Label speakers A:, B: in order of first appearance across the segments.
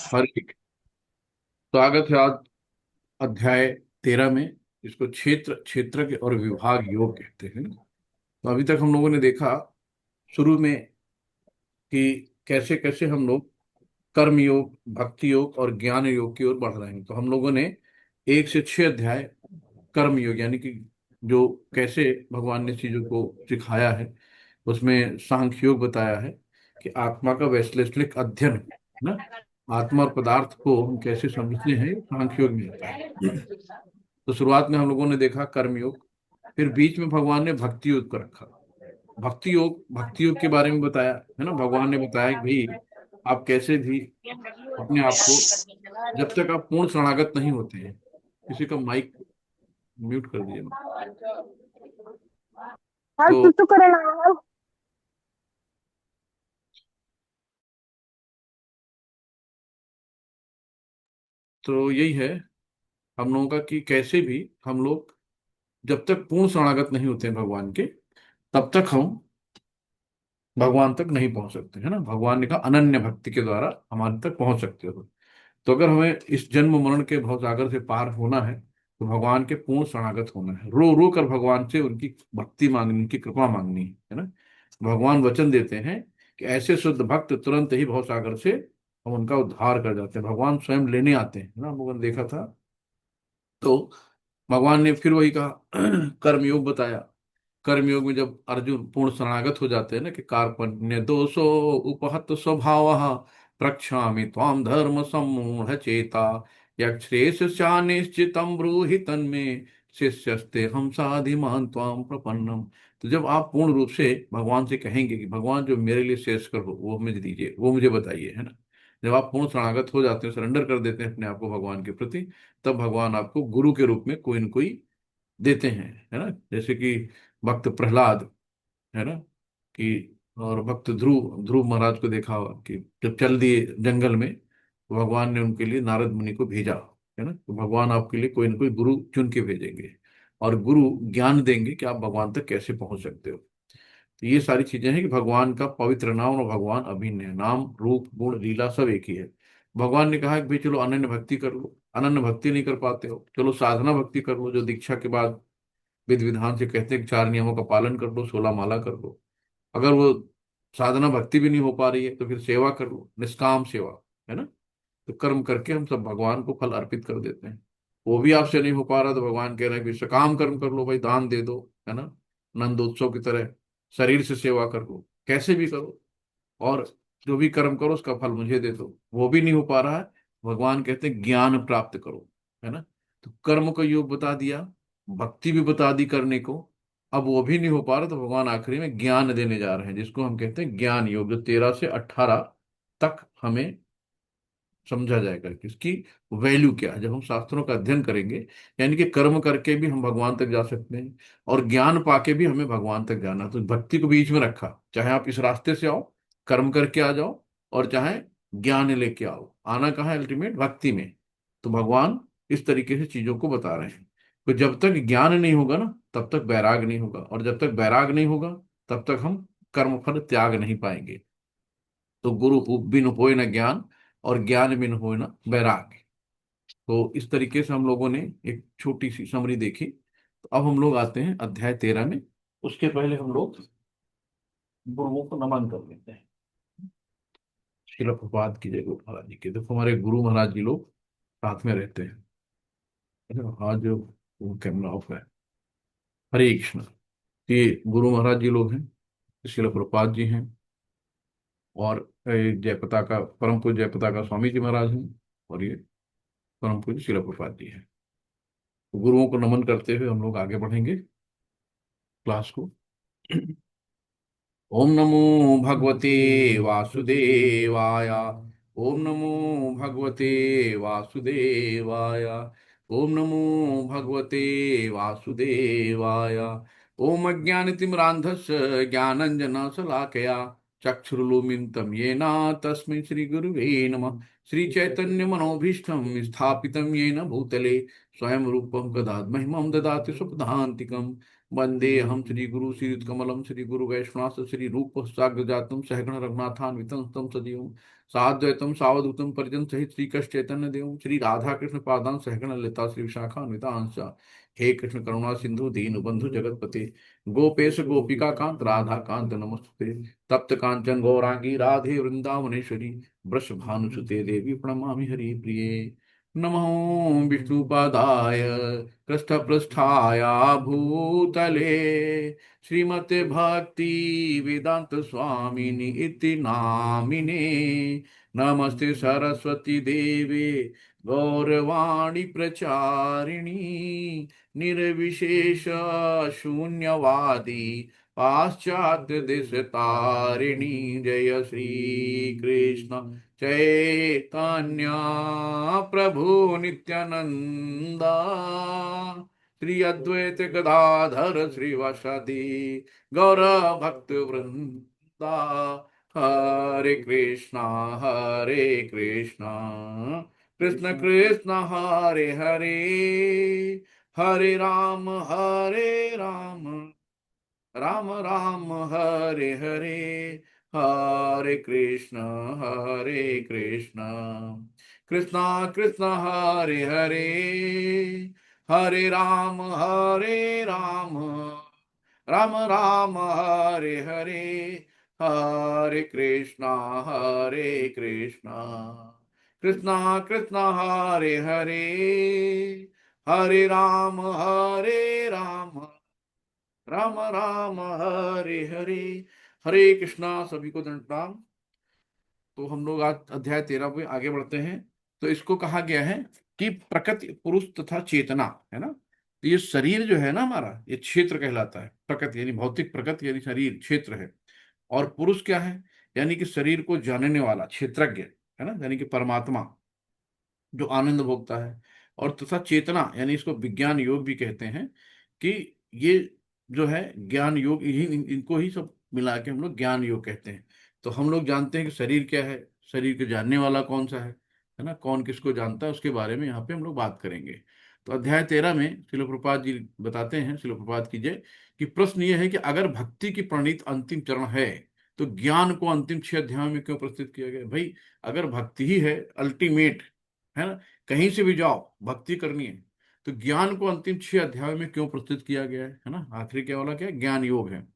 A: हर एक स्वागत है आज अध्याय 13 में। इसको क्षेत्र क्षेत्रज्ञ और विभाग योग कहते हैं। तो अभी तक हम लोगों ने देखा शुरू में कि कैसे कैसे हम लोग कर्म योग, भक्ति योग और ज्ञान योग की ओर बढ़ रहे हैं। तो हम लोगों ने 1 से 6 अध्याय कर्म योग यानी कि जो कैसे भगवान ने चीजों को सिखाया है, उसमें सांख्य योग बताया है कि आत्मा का वैश्लेषिक अध्ययन है ना, आत्मा और पदार्थ को हम कैसे समझते हैं, सांख्य योग में आता है। तो शुरुआत में हम लोगों ने देखा कर्म योग, फिर बीच में भगवान ने भक्ति योग को रखा। भक्ति योग के बारे में बताया है ना। भगवान ने बताया कि भाई आप कैसे भी अपने आप को, जब तक आप पूर्ण शरणागत नहीं होते हैं, किसी का माइक म्यूट कर दिए।
B: हाँ,
A: तो
B: सुसु करे ना।
A: तो यही है हम लोगों का कि कैसे भी हम लोग जब तक पूर्ण शरणागत नहीं होते हैं भगवान के, तब तक हम भगवान तक नहीं पहुंच सकते है ना। भगवान ने कहा अनन्य भक्ति के द्वारा हमारे तक पहुंच सकते हो। तो अगर हमें इस जन्म मरण के भवसागर से पार होना है, तो भगवान के पूर्ण शरणागत होना है, रो रो कर भगवान से उनकी भक्ति मांगनी, उनकी कृपा मांगनी है ना। भगवान वचन देते हैं कि ऐसे शुद्ध भक्त तुरंत ही भवसागर से हम उनका उद्धार कर जाते हैं। भगवान स्वयं लेने आते हैं ना, हम लोगों ने देखा था। तो भगवान ने फिर वही कहा कर्मयोग बताया। कर्मयोग में जब अर्जुन पूर्ण शरणागत हो जाते हैं ना, कि कार्पण्य दोषो उपहत स्वभाव प्रक्षामि त्वाम धर्म सम्मूढ़ चेता यक्षेष निश्चितम ब्रूहि तन्मे शिष्यस्ते हम साधिमान त्वाम प्रपन्नम। तो जब आप पूर्ण रूप से भगवान से कहेंगे कि भगवान जो मेरे लिए शेष कर वो मुझे दीजिए, वो मुझे बताइए है ना। जब आप पूर्ण शरणागत हो जाते हैं, सरेंडर कर देते हैं अपने आप को भगवान के प्रति, तब भगवान आपको गुरु के रूप में कोई न कोई देते हैं है ना। जैसे कि भक्त प्रहलाद है ना, कि और भक्त ध्रुव ध्रुव महाराज को देखा होगा कि जब चल दिए जंगल में, तो भगवान ने उनके लिए नारद मुनि को भेजा है ना। तो भगवान आपके लिए कोई ना कोई गुरु चुन के भेजेंगे, और गुरु ज्ञान देंगे कि आप भगवान तक कैसे पहुंच सकते हो। तो ये सारी चीजें हैं कि भगवान का पवित्र नाम और भगवान अभिन्न है, नाम रूप गुण लीला सब एक ही है। भगवान ने कहा कि भाई चलो अनन्य भक्ति कर लो, अनन्य भक्ति नहीं कर पाते हो, चलो साधना भक्ति कर लो, जो दीक्षा के बाद विधि विधान से कहते हैं कि 4 नियमों का पालन कर लो, 16 माला कर लो। अगर वो साधना भक्ति भी नहीं हो पा रही है, तो फिर सेवा कर लो, निष्काम सेवा है ना। तो कर्म करके हम सब भगवान को फल अर्पित कर देते हैं। वो भी आपसे नहीं हो पा रहा, तो भगवान कह रहे हैं कि सकाम कर्म कर लो भाई, दान दे दो है ना, नंदोत्सव की तरह शरीर से सेवा कर लो, कैसे भी करो, और जो भी कर्म करो उसका फल मुझे दे दो। वो भी नहीं हो पा रहा है, भगवान कहते हैं ज्ञान प्राप्त करो है ना। तो कर्म का योग बता दिया, भक्ति भी बता दी करने को। अब वो भी नहीं हो पा रहा, तो भगवान आखिरी में ज्ञान देने जा रहे हैं, जिसको हम कहते हैं ज्ञान योग, जो 13 से 18 तक हमें समझा जाएगा कि इसकी वैल्यू क्या है। जब हम शास्त्रों का अध्ययन करेंगे, यानी कि कर्म करके भी हम भगवान तक जा सकते हैं, और ज्ञान पाके भी हमें भगवान तक जाना। तो भक्ति को बीच में रखा, चाहे आप इस रास्ते से आओ, कर्म करके आ जाओ, और चाहे ज्ञान लेके आओ, आना कहाँ है, अल्टीमेट भक्ति में। तो भगवान इस तरीके से चीजों को बता रहे हैं। तो जब तक ज्ञान नहीं होगा ना, तब तक वैराग नहीं होगा, और जब तक वैराग नहीं होगा, तब तक हम कर्मफल त्याग नहीं पाएंगे। तो गुरु बिन होए न ज्ञान, और ज्ञान बिन होए न वैराग्य। तो इस तरीके से हम लोगों ने एक छोटी सी समरी देखी। तो अब हम लोग आते हैं अध्याय 13 में। उसके पहले हम लोग गुरुओं को नमन कर लेते हैं। शिल प्रभात की जय गुरु महाराज जी के। देखो हमारे गुरु महाराज जी लोग साथ में रहते हैं है ना। आज वो कैमरा ऑफ है। हरे कृष्ण। ये गुरु महाराज जी लोग हैं, शिल प्रभात जी हैं, और जयपता का परम पूज्य जयपता का स्वामी जी महाराज हैं, और ये परम पूज्य शिल प्रभात जी हैं। तो गुरुओं को नमन करते हुए हम लोग आगे बढ़ेंगे क्लास को। ओम नमो भगवते वासुदेवाय। ओम नमो भगवते वासुदेवाय। ओम नमो भगवते वासुदेवाय। ओम अज्ञानतिमिरान्धस्य ज्ञानञ्जनशलाकया चक्षुरुन्मिलितं येन तस्मै श्रीगुरुवे नमः। श्रीचैतन्यमनोभीष्टं स्थापितं येन भूतले स्वयं रूपं गदाद् ददाति सुपदान्तिकम्। वंदे हम श्री गुरु श्रीयुतकमलम श्री गुरु वैष्णव श्री रूप साग्रजातम सहगण रघुनाथान्वितं तम सजीवं साद्वैतम सावधूतम परिजन सहित श्री कृष्ण चैतन्य देव श्री राधा कृष्ण पादान सहगण ललिता श्री विशाखा अन्विता अंशा। हे कृष्ण करुणा सिंधु दीन बंधु जगतपते गोपेश गोपिका कांत राधा कांत नमस्ते। तप्त कांचन गौरांगी राधे वृंदावनेश्वरी वृष भानुसुते देवी प्रणमामि हरि प्रिये। नमो विष्णुपादाय कृष्णपृष्ठाय भूतले श्रीमते भक्ति वेदांत स्वामिनि इति नामिने। नमस्ते सरस्वती देवे गौरवाणी प्रचारिणी निर्विशेष शून्यवादी पाश्चात्य देश तारिणी। जय श्री कृष्ण चैतन्य प्रभु नित्यानंदा श्री अद्वैत गदाधर श्रीवासादि गौर भक्त वृंदा। हरे कृष्णा कृष्ण कृष्ण हरे हरे हरे राम राम राम हरे हरे। हरे कृष्ण कृष्णा कृष्ण हरे हरे हरे राम राम राम हरे हरे। हरे कृष्णा कृष्णा कृष्ण हरे हरे हरे राम राम राम हरे हरे। हरे कृष्णा। सभी को दंड प्रणाम। तो हम लोग आज अध्याय 13 पे आगे बढ़ते हैं। तो इसको कहा गया है कि प्रकृति पुरुष तथा चेतना, है ना। तो ये शरीर जो है ना हमारा, ये क्षेत्र कहलाता है। प्रकृति यानी भौतिक प्रकृति यानी शरीर क्षेत्र है। और पुरुष क्या है, यानी कि शरीर को जानने वाला क्षेत्रज्ञ, है ना, यानी कि परमात्मा जो आनंद भोगता है। और तथा चेतना यानी इसको विज्ञान योग भी कहते हैं कि ये जो है ज्ञान योग, इनको ही सब मिला के हम लोग ज्ञान योग कहते हैं। तो हम लोग जानते हैं कि शरीर क्या है, शरीर को जानने वाला कौन सा है ना, कौन किसको जानता है, उसके बारे में यहाँ पे हम लोग बात करेंगे। तो अध्याय 13 में शिल प्रपात जी बताते हैं, शिल प्रपात कीजिए, कि प्रश्न ये है कि अगर भक्ति की प्रणीत अंतिम चरण है तो ज्ञान को अंतिम 6 अध्यायों में क्यों प्रस्तुत किया गया। भाई अगर भक्ति ही है अल्टीमेट, है ना, कहीं से भी जाओ भक्ति करनी है, तो ज्ञान को अंतिम 6 अध्यायों में क्यों प्रस्तुत किया गया है ना। आखिरी क्या वाला क्या है, ज्ञान योग है।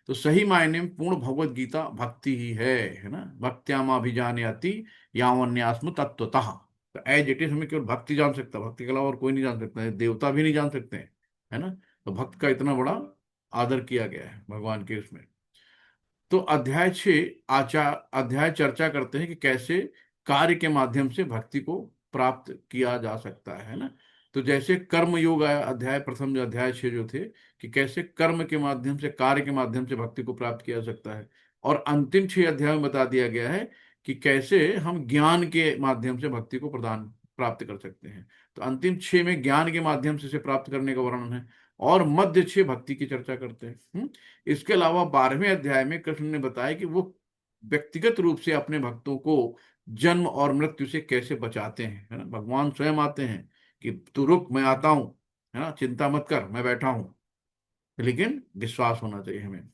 A: तो सही मायने में पूर्ण भगवत गीता भक्ति ही है ना। भक्त्यामाभिजानयति यावन्यास्म तत्वतः। तो एज इट इज हमें केवल भक्ति जान सकता, भक्ति के अलावा और कोई नहीं जान सकता है, देवता भी नहीं जान सकते हैं, है ना। तो भक्त का इतना बड़ा आदर किया गया है भगवान के उसमें। तो अध्याय चर्चा करते हैं कि कैसे कार्य के माध्यम से भक्ति को प्राप्त किया जा सकता है ना। तो जैसे कर्म योग आया अध्याय प्रथम, जो अध्याय 6 जो थे, कि कैसे कर्म के माध्यम से, कार्य के माध्यम से भक्ति को प्राप्त किया जा सकता है। और अंतिम 6 अध्याय में बता दिया गया है कि कैसे हम ज्ञान के माध्यम से भक्ति को प्रदान प्राप्त कर सकते हैं। तो अंतिम 6 में ज्ञान के माध्यम से इसे प्राप्त करने का वर्णन है। और मध्य 6 भक्ति की चर्चा करते हैं। इसके अलावा 12वें अध्याय में कृष्ण ने बताया कि वो व्यक्तिगत रूप से अपने भक्तों को जन्म और मृत्यु से कैसे बचाते हैं, है ना। भगवान स्वयं आते हैं कि तू रुक, मैं आता हूं, है ना, चिंता मत कर, मैं बैठा हूं, लेकिन विश्वास होना चाहिए हमें।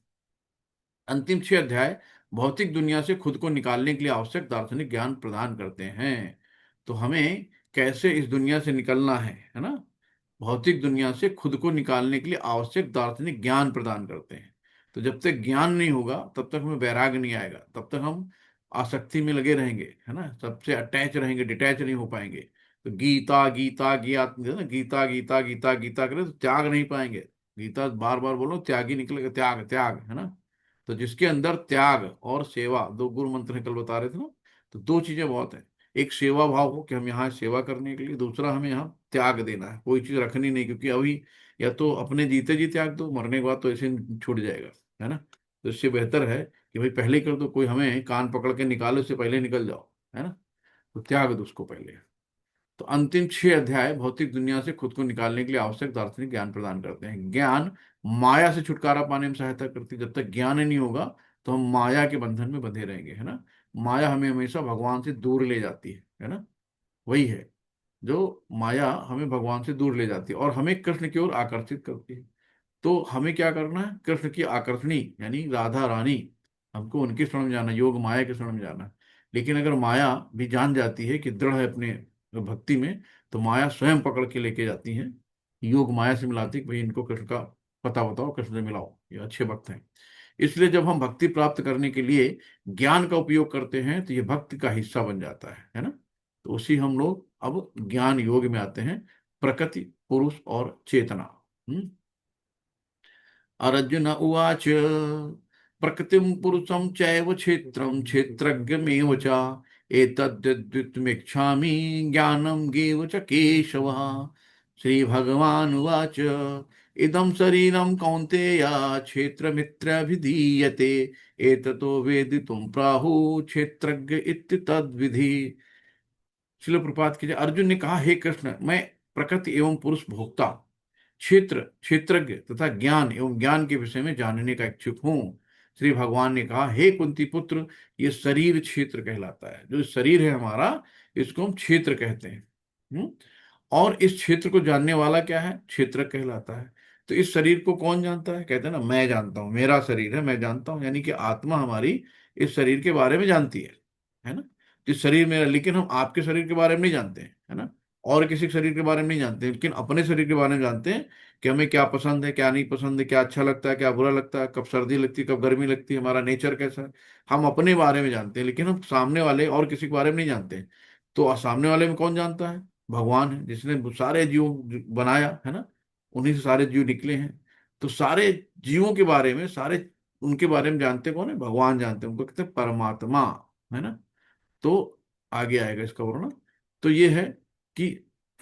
A: अंतिम 6 अध्याय भौतिक दुनिया से खुद को निकालने के लिए आवश्यक दार्शनिक ज्ञान प्रदान करते हैं। तो हमें कैसे इस दुनिया से निकलना है ना, भौतिक दुनिया से खुद को निकालने के लिए आवश्यक दार्शनिक ज्ञान प्रदान करते हैं। तो जब तक ज्ञान नहीं होगा तब तक हमें वैराग्य नहीं आएगा, तब तक हम आसक्ति में लगे रहेंगे, है ना, सबसे अटैच रहेंगे, डिटैच नहीं हो पाएंगे। तो गीता गीता गीता, ना, गीता गीता गीता गीता करें तो त्याग नहीं पाएंगे। गीता बार बार बोलो, त्यागी निकलेगा, त्याग त्याग, है ना। तो जिसके अंदर त्याग और सेवा, दो गुरु मंत्र कल बता रहे थे ना, तो दो चीजें बहुत है। एक सेवा भाव हो कि हम यहाँ सेवा करने के लिए, दूसरा हमें यहाँ त्याग देना है, कोई चीज रखनी नहीं, क्योंकि अभी या तो अपने जीते जी त्याग दो, मरने के बाद तो ऐसे ही छूट जाएगा, है ना। तो इससे बेहतर है कि भाई पहले ही कर दो, कोई हमें कान पकड़ के निकाले उससे पहले निकल जाओ, है ना। तो त्याग दो उसको पहले। तो अंतिम 6 अध्याय भौतिक दुनिया से खुद को निकालने के लिए आवश्यक दार्शनिक ज्ञान प्रदान करते हैं। ज्ञान माया से छुटकारा पाने में सहायता करती है। जब तक ज्ञान नहीं होगा तो हम माया के बंधन में बंधे रहेंगे, है ना। माया हमें हमेशा भगवान से दूर ले जाती है ना। वही है जो माया हमें भगवान से दूर ले जाती है और हमें कृष्ण की ओर आकर्षित करती है। तो हमें क्या करना है, कृष्ण की आकर्षणी यानी राधा रानी, हमको उनके शरण में जाना, योग माया के शरण में जाना। लेकिन अगर माया भी जान जाती है कि दृढ़ है अपने भक्ति में, तो माया स्वयं पकड़ के लेके जाती है, योग माया से मिलाती है कि भाई इनको कृष्ण का पता बताओ, कृष्ण से मिलाओ, ये अच्छे भक्त हैं। इसलिए जब हम भक्ति प्राप्त करने के लिए ज्ञान का उपयोग करते हैं तो ये भक्ति का हिस्सा बन जाता है ना। तो उसी हम लोग अब ज्ञान योग में आते हैं, प्रकृति, पुरुष और चेतना। हम्म। अर्जुन उवाच प्रकृतिं पुरुषं चैव क्षेत्रं क्षेत्रज्ञमेव च एतद्विद्युत्मिच्छामि ज्ञानं गेव च केशव। श्रीभगवानुवाच इदं शरीरं कौन्तेय क्षेत्रमित्यभिधीयते एततो वेदितुं प्राहुः क्षेत्रज्ञ इति तद्विधि। शिल प्रपात कीजिए। अर्जुन ने कहा, हे कृष्ण, मैं प्रकृति एवं पुरुष भोक्ता, क्षेत्र क्षेत्रज्ञ तथा ज्ञान एवं ज्ञान के विषय में जानने का इच्छुक हूँ। श्री भगवान ने कहा, हे कुंती पुत्र, ये शरीर क्षेत्र कहलाता है। जो शरीर है हमारा, इसको हम क्षेत्र कहते हैं। और इस क्षेत्र को जानने वाला क्या है? क्षेत्र कहलाता है। तो इस शरीर को कौन जानता है? कहते हैं ना, मैं जानता हूं, मेरा शरीर है, मैं जानता हूं। यानी कि आत्मा हमारी इस शरीर के बारे में जानती है ना। जिस शरीर मेरा, लेकिन हम आपके शरीर के बारे में नहीं जानते हैं, है ना। और किसी के शरीर के बारे में नहीं जानते, लेकिन अपने शरीर के बारे में जानते हैं कि हमें क्या पसंद है, क्या नहीं पसंद है, क्या अच्छा लगता है, क्या बुरा लगता है, कब सर्दी लगती है, कब गर्मी लगती है, हमारा नेचर कैसा है। हम अपने बारे में जानते हैं, लेकिन हम सामने वाले और किसी के बारे में नहीं जानते हैं। तो सामने वाले में कौन जानता है? भगवान है, जिसने सारे जीव बनाया है ना। उन्हीं से सारे जीव निकले हैं। तो सारे जीवों के बारे में, सारे उनके बारे में जानते कौन है? भगवान जानते हैं। उनको कहते हैं परमात्मा, है ना। तो आगे आएगा इसका वर्णन। तो ये है कि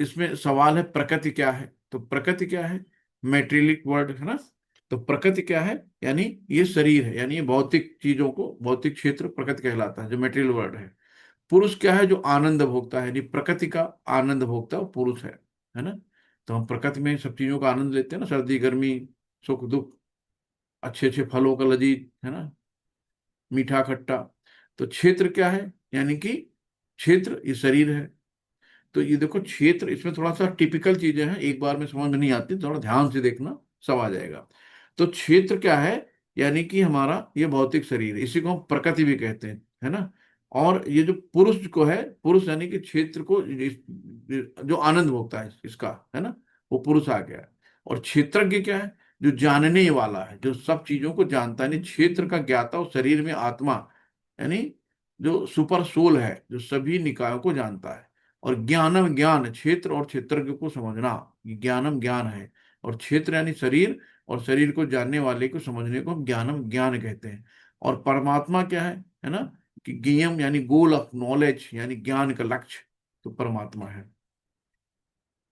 A: इसमें सवाल है प्रकृति क्या है। तो प्रकृति क्या है? मेटेरियलिक वर्ड है ना। तो प्रकृति क्या है? यानी ये शरीर है, यानी ये भौतिक चीजों को, भौतिक क्षेत्र प्रकृति कहलाता है, जो मेटेरियल वर्ड है। पुरुष क्या है? जो आनंद भोगता है, यानी प्रकृति का आनंद भोगता वो पुरुष है ना। तो हम प्रकृति में सब चीजों का आनंद लेते हैं ना, सर्दी गर्मी, सुख दुख, अच्छे अच्छे फलों का लजीज, है ना, मीठा खट्टा। तो क्षेत्र क्या है? यानी कि क्षेत्र ये शरीर है। तो ये देखो क्षेत्र, इसमें थोड़ा सा टिपिकल चीजें हैं, एक बार में समझ में नहीं आती, थोड़ा ध्यान से देखना, सब आ जाएगा। तो क्षेत्र क्या है? यानी कि हमारा ये भौतिक शरीर है, इसी को हम प्रकृति भी कहते हैं, है ना। और ये जो पुरुष को है, पुरुष यानी कि क्षेत्र को जो आनंद भोगता है इसका, है ना, वो पुरुष आ गया। और क्षेत्रज्ञ क्या है? जो जानने वाला है, जो सब चीजों को जानता है, यानी क्षेत्र का ज्ञाता, और शरीर में आत्मा, यानी जो सुपर सोल है, जो सभी निकायों को जानता है। और ज्ञानम ज्ञान, क्षेत्र और क्षेत्रज्ञ को समझना, ये ज्ञानम ज्ञान है। और क्षेत्र यानी शरीर, और शरीर को जानने वाले को समझने को हम ज्ञानम ज्ञान कहते हैं। और परमात्मा क्या है ना, कि ज्ञेयम यानी गोल ऑफ नॉलेज, यानी ज्ञान का लक्ष्य, तो परमात्मा है।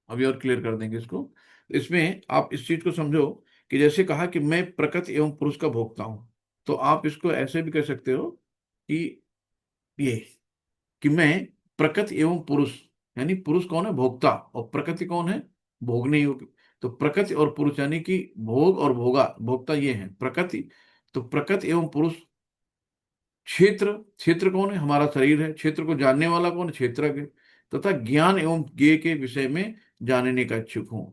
A: अभी और क्लियर कर देंगे इसको। इसमें आप इस चीज को समझो कि जैसे कहा कि मैं प्रकृति एवं पुरुष का भोगता हूं, तो आप इसको ऐसे भी कह सकते हो कि ये, कि मैं प्रकृति एवं पुरुष, यानी पुरुष कौन है? भोक्ता। और प्रकृति कौन है? भोगने योग्य। तो प्रकृति और पुरुष यानी कि भोग और भोगा, भोक्ता ये है प्रकृति। तो प्रकृति एवं पुरुष। क्षेत्र, क्षेत्र कौन है? हमारा शरीर है। क्षेत्र को जानने वाला कौन है? क्षेत्रज्ञ। तथा ज्ञान एवं ज्ञेय के विषय में जानने का इच्छुक हूं।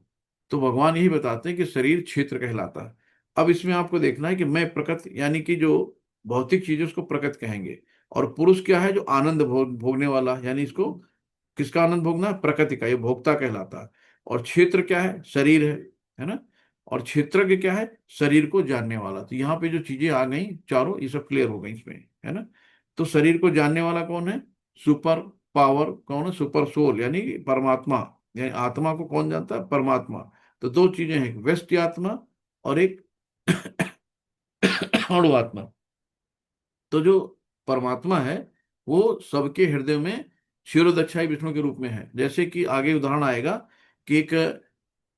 A: तो भगवान यही बताते हैं कि शरीर क्षेत्र कहलाता है। अब इसमें आपको देखना है कि मैं प्रकृति, यानी कि जो भौतिक चीज है उसको प्रकृति कहेंगे। और पुरुष क्या है? जो आनंद भोगने वाला, यानी इसको किसका आनंद भोगना है? प्रकृति का, ये भोक्ता कहलाता है। और क्षेत्र क्या है? शरीर है ना। और क्षेत्रज्ञ क्या है? शरीर को जानने वाला। तो यहाँ पे जो चीजें आ गई चारों, ये सब क्लियर हो गई इसमें, है ना। तो शरीर को जानने वाला कौन है? सुपर पावर कौन है? सुपर सोल, यानी परमात्मा। यानी आत्मा को कौन जानता है? परमात्मा। तो दो चीजें हैं, एक व्यष्टि आत्मा और एक अणु आत्मा। तो जो परमात्मा है वो सबके हृदय में क्षीरोदक्षाई विष्णु के रूप में है। जैसे कि आगे उदाहरण आएगा कि एक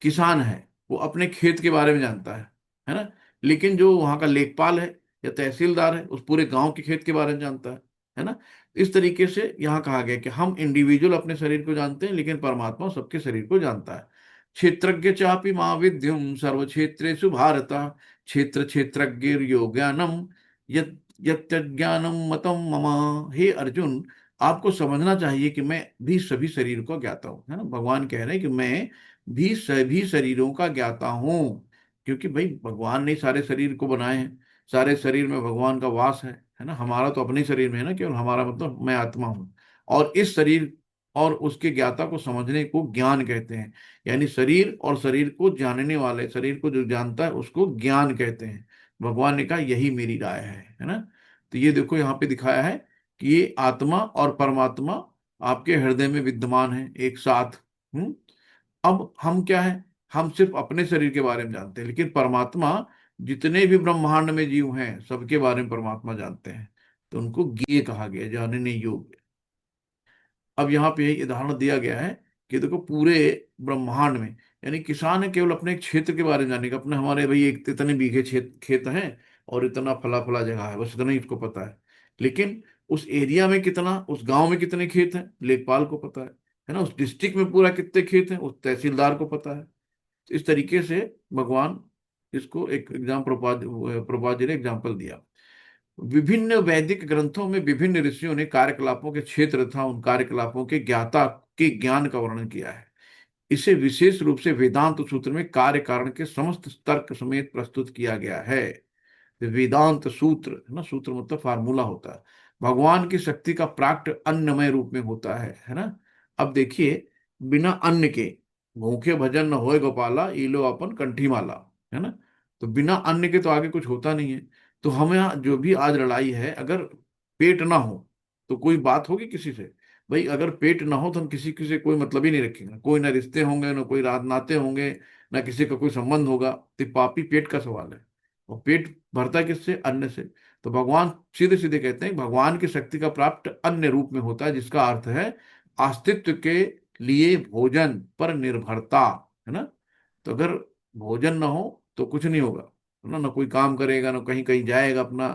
A: किसान है, वो अपने खेत के बारे में जानता है ना। लेकिन जो वहां का लेखपाल है या तहसीलदार है, उस पूरे गांव के खेत के बारे में जानता है ना। इस तरीके से यहाँ कहा गया कि हम इंडिविजुअल अपने शरीर को जानते हैं, लेकिन परमात्मा सबके शरीर को जानता है। क्षेत्रज्ञ चापि मां विद्युम सर्व क्षेत्रेषु भारत क्षेत्र क्षेत्रज्ञ ज्ञानम यज्ञानम मतम मम। हे अर्जुन, आपको समझना चाहिए कि मैं भी सभी शरीर को ज्ञाता हूं, है ना। भगवान कह रहे हैं कि मैं भी सभी शरीरों का ज्ञाता हूं। क्योंकि भाई भगवान ने सारे शरीर को बनाए हैं, सारे शरीर में भगवान का वास है ना। हमारा तो अपने ही शरीर में है ना, केवल हमारा मतलब मैं आत्मा हूँ। और इस शरीर और उसके ज्ञाता को समझने को ज्ञान कहते हैं। यानी शरीर और शरीर को जानने वाले, शरीर को जो जानता है उसको ज्ञान कहते हैं। भगवान ने कहा यही मेरी राय है ना। तो ये देखो यहाँ पे दिखाया है कि ये आत्मा और परमात्मा आपके हृदय में विद्यमान है एक साथ। हम्म। अब हम क्या है, हम सिर्फ अपने शरीर के बारे में जानते हैं, लेकिन परमात्मा जितने भी ब्रह्मांड में जीव हैं सबके बारे में परमात्मा जानते हैं। तो उनको ज्ञेय कहा गया, जानने योग्य। अब यहाँ पे यही उदाहरण दिया गया है कि देखो पूरे ब्रह्मांड में, यानी किसान है केवल अपने क्षेत्र के बारे में जानेगा, अपने हमारे भाई एक इतने बीघे खेत हैं और इतना फला फला जगह है, बस इतना ही इसको पता है। लेकिन उस एरिया में कितना, उस गांव में कितने खेत हैं लेखपाल को पता है ना। उस डिस्ट्रिक्ट में पूरा कितने खेत हैं उस तहसीलदार को पता है। तो इस तरीके से भगवान, इसको एक एग्जाम प्रभुपाद जी ने एग्जाम्पल दिया। विभिन्न वैदिक ग्रंथों में विभिन्न ऋषियों ने कार्यकलापों के क्षेत्र तथा उन कार्यकलापों के ज्ञाता के ज्ञान का वर्णन किया है। इसे विशेष रूप से वेदांत सूत्र में कार्य कारण के समस्त तर्क समेत प्रस्तुत किया गया है। वेदांत सूत्र है ना, सूत्र मतलब फार्मूला होता है। भगवान की शक्ति का प्राक्ट अन्नमय रूप में होता है ना। अब देखिए, बिना अन्न के भूखे भजन न होए गोपाला, ई लो अपन कंठी माला, है ना। तो बिना अन्न के तो आगे कुछ होता नहीं है। तो हमें जो भी आज लड़ाई है, अगर पेट ना हो तो कोई बात होगी किसी से? भाई अगर पेट ना हो तो हम किसी किसी से कोई मतलब ही नहीं रखेंगे, कोई ना रिश्ते होंगे ना कोई रात नाते होंगे, ना किसी का कोई संबंध होगा। तो पापी पेट का सवाल है। और पेट भरता है किससे? अन्न से। तो भगवान सीधे सीधे कहते हैं भगवान की शक्ति का प्राप्त अन्य रूप में होता है, जिसका अर्थ है अस्तित्व के लिए भोजन पर निर्भरता, है ना। तो अगर भोजन ना हो तो कुछ नहीं होगा, है ना। ना कोई काम करेगा, ना कहीं कहीं जाएगा अपना,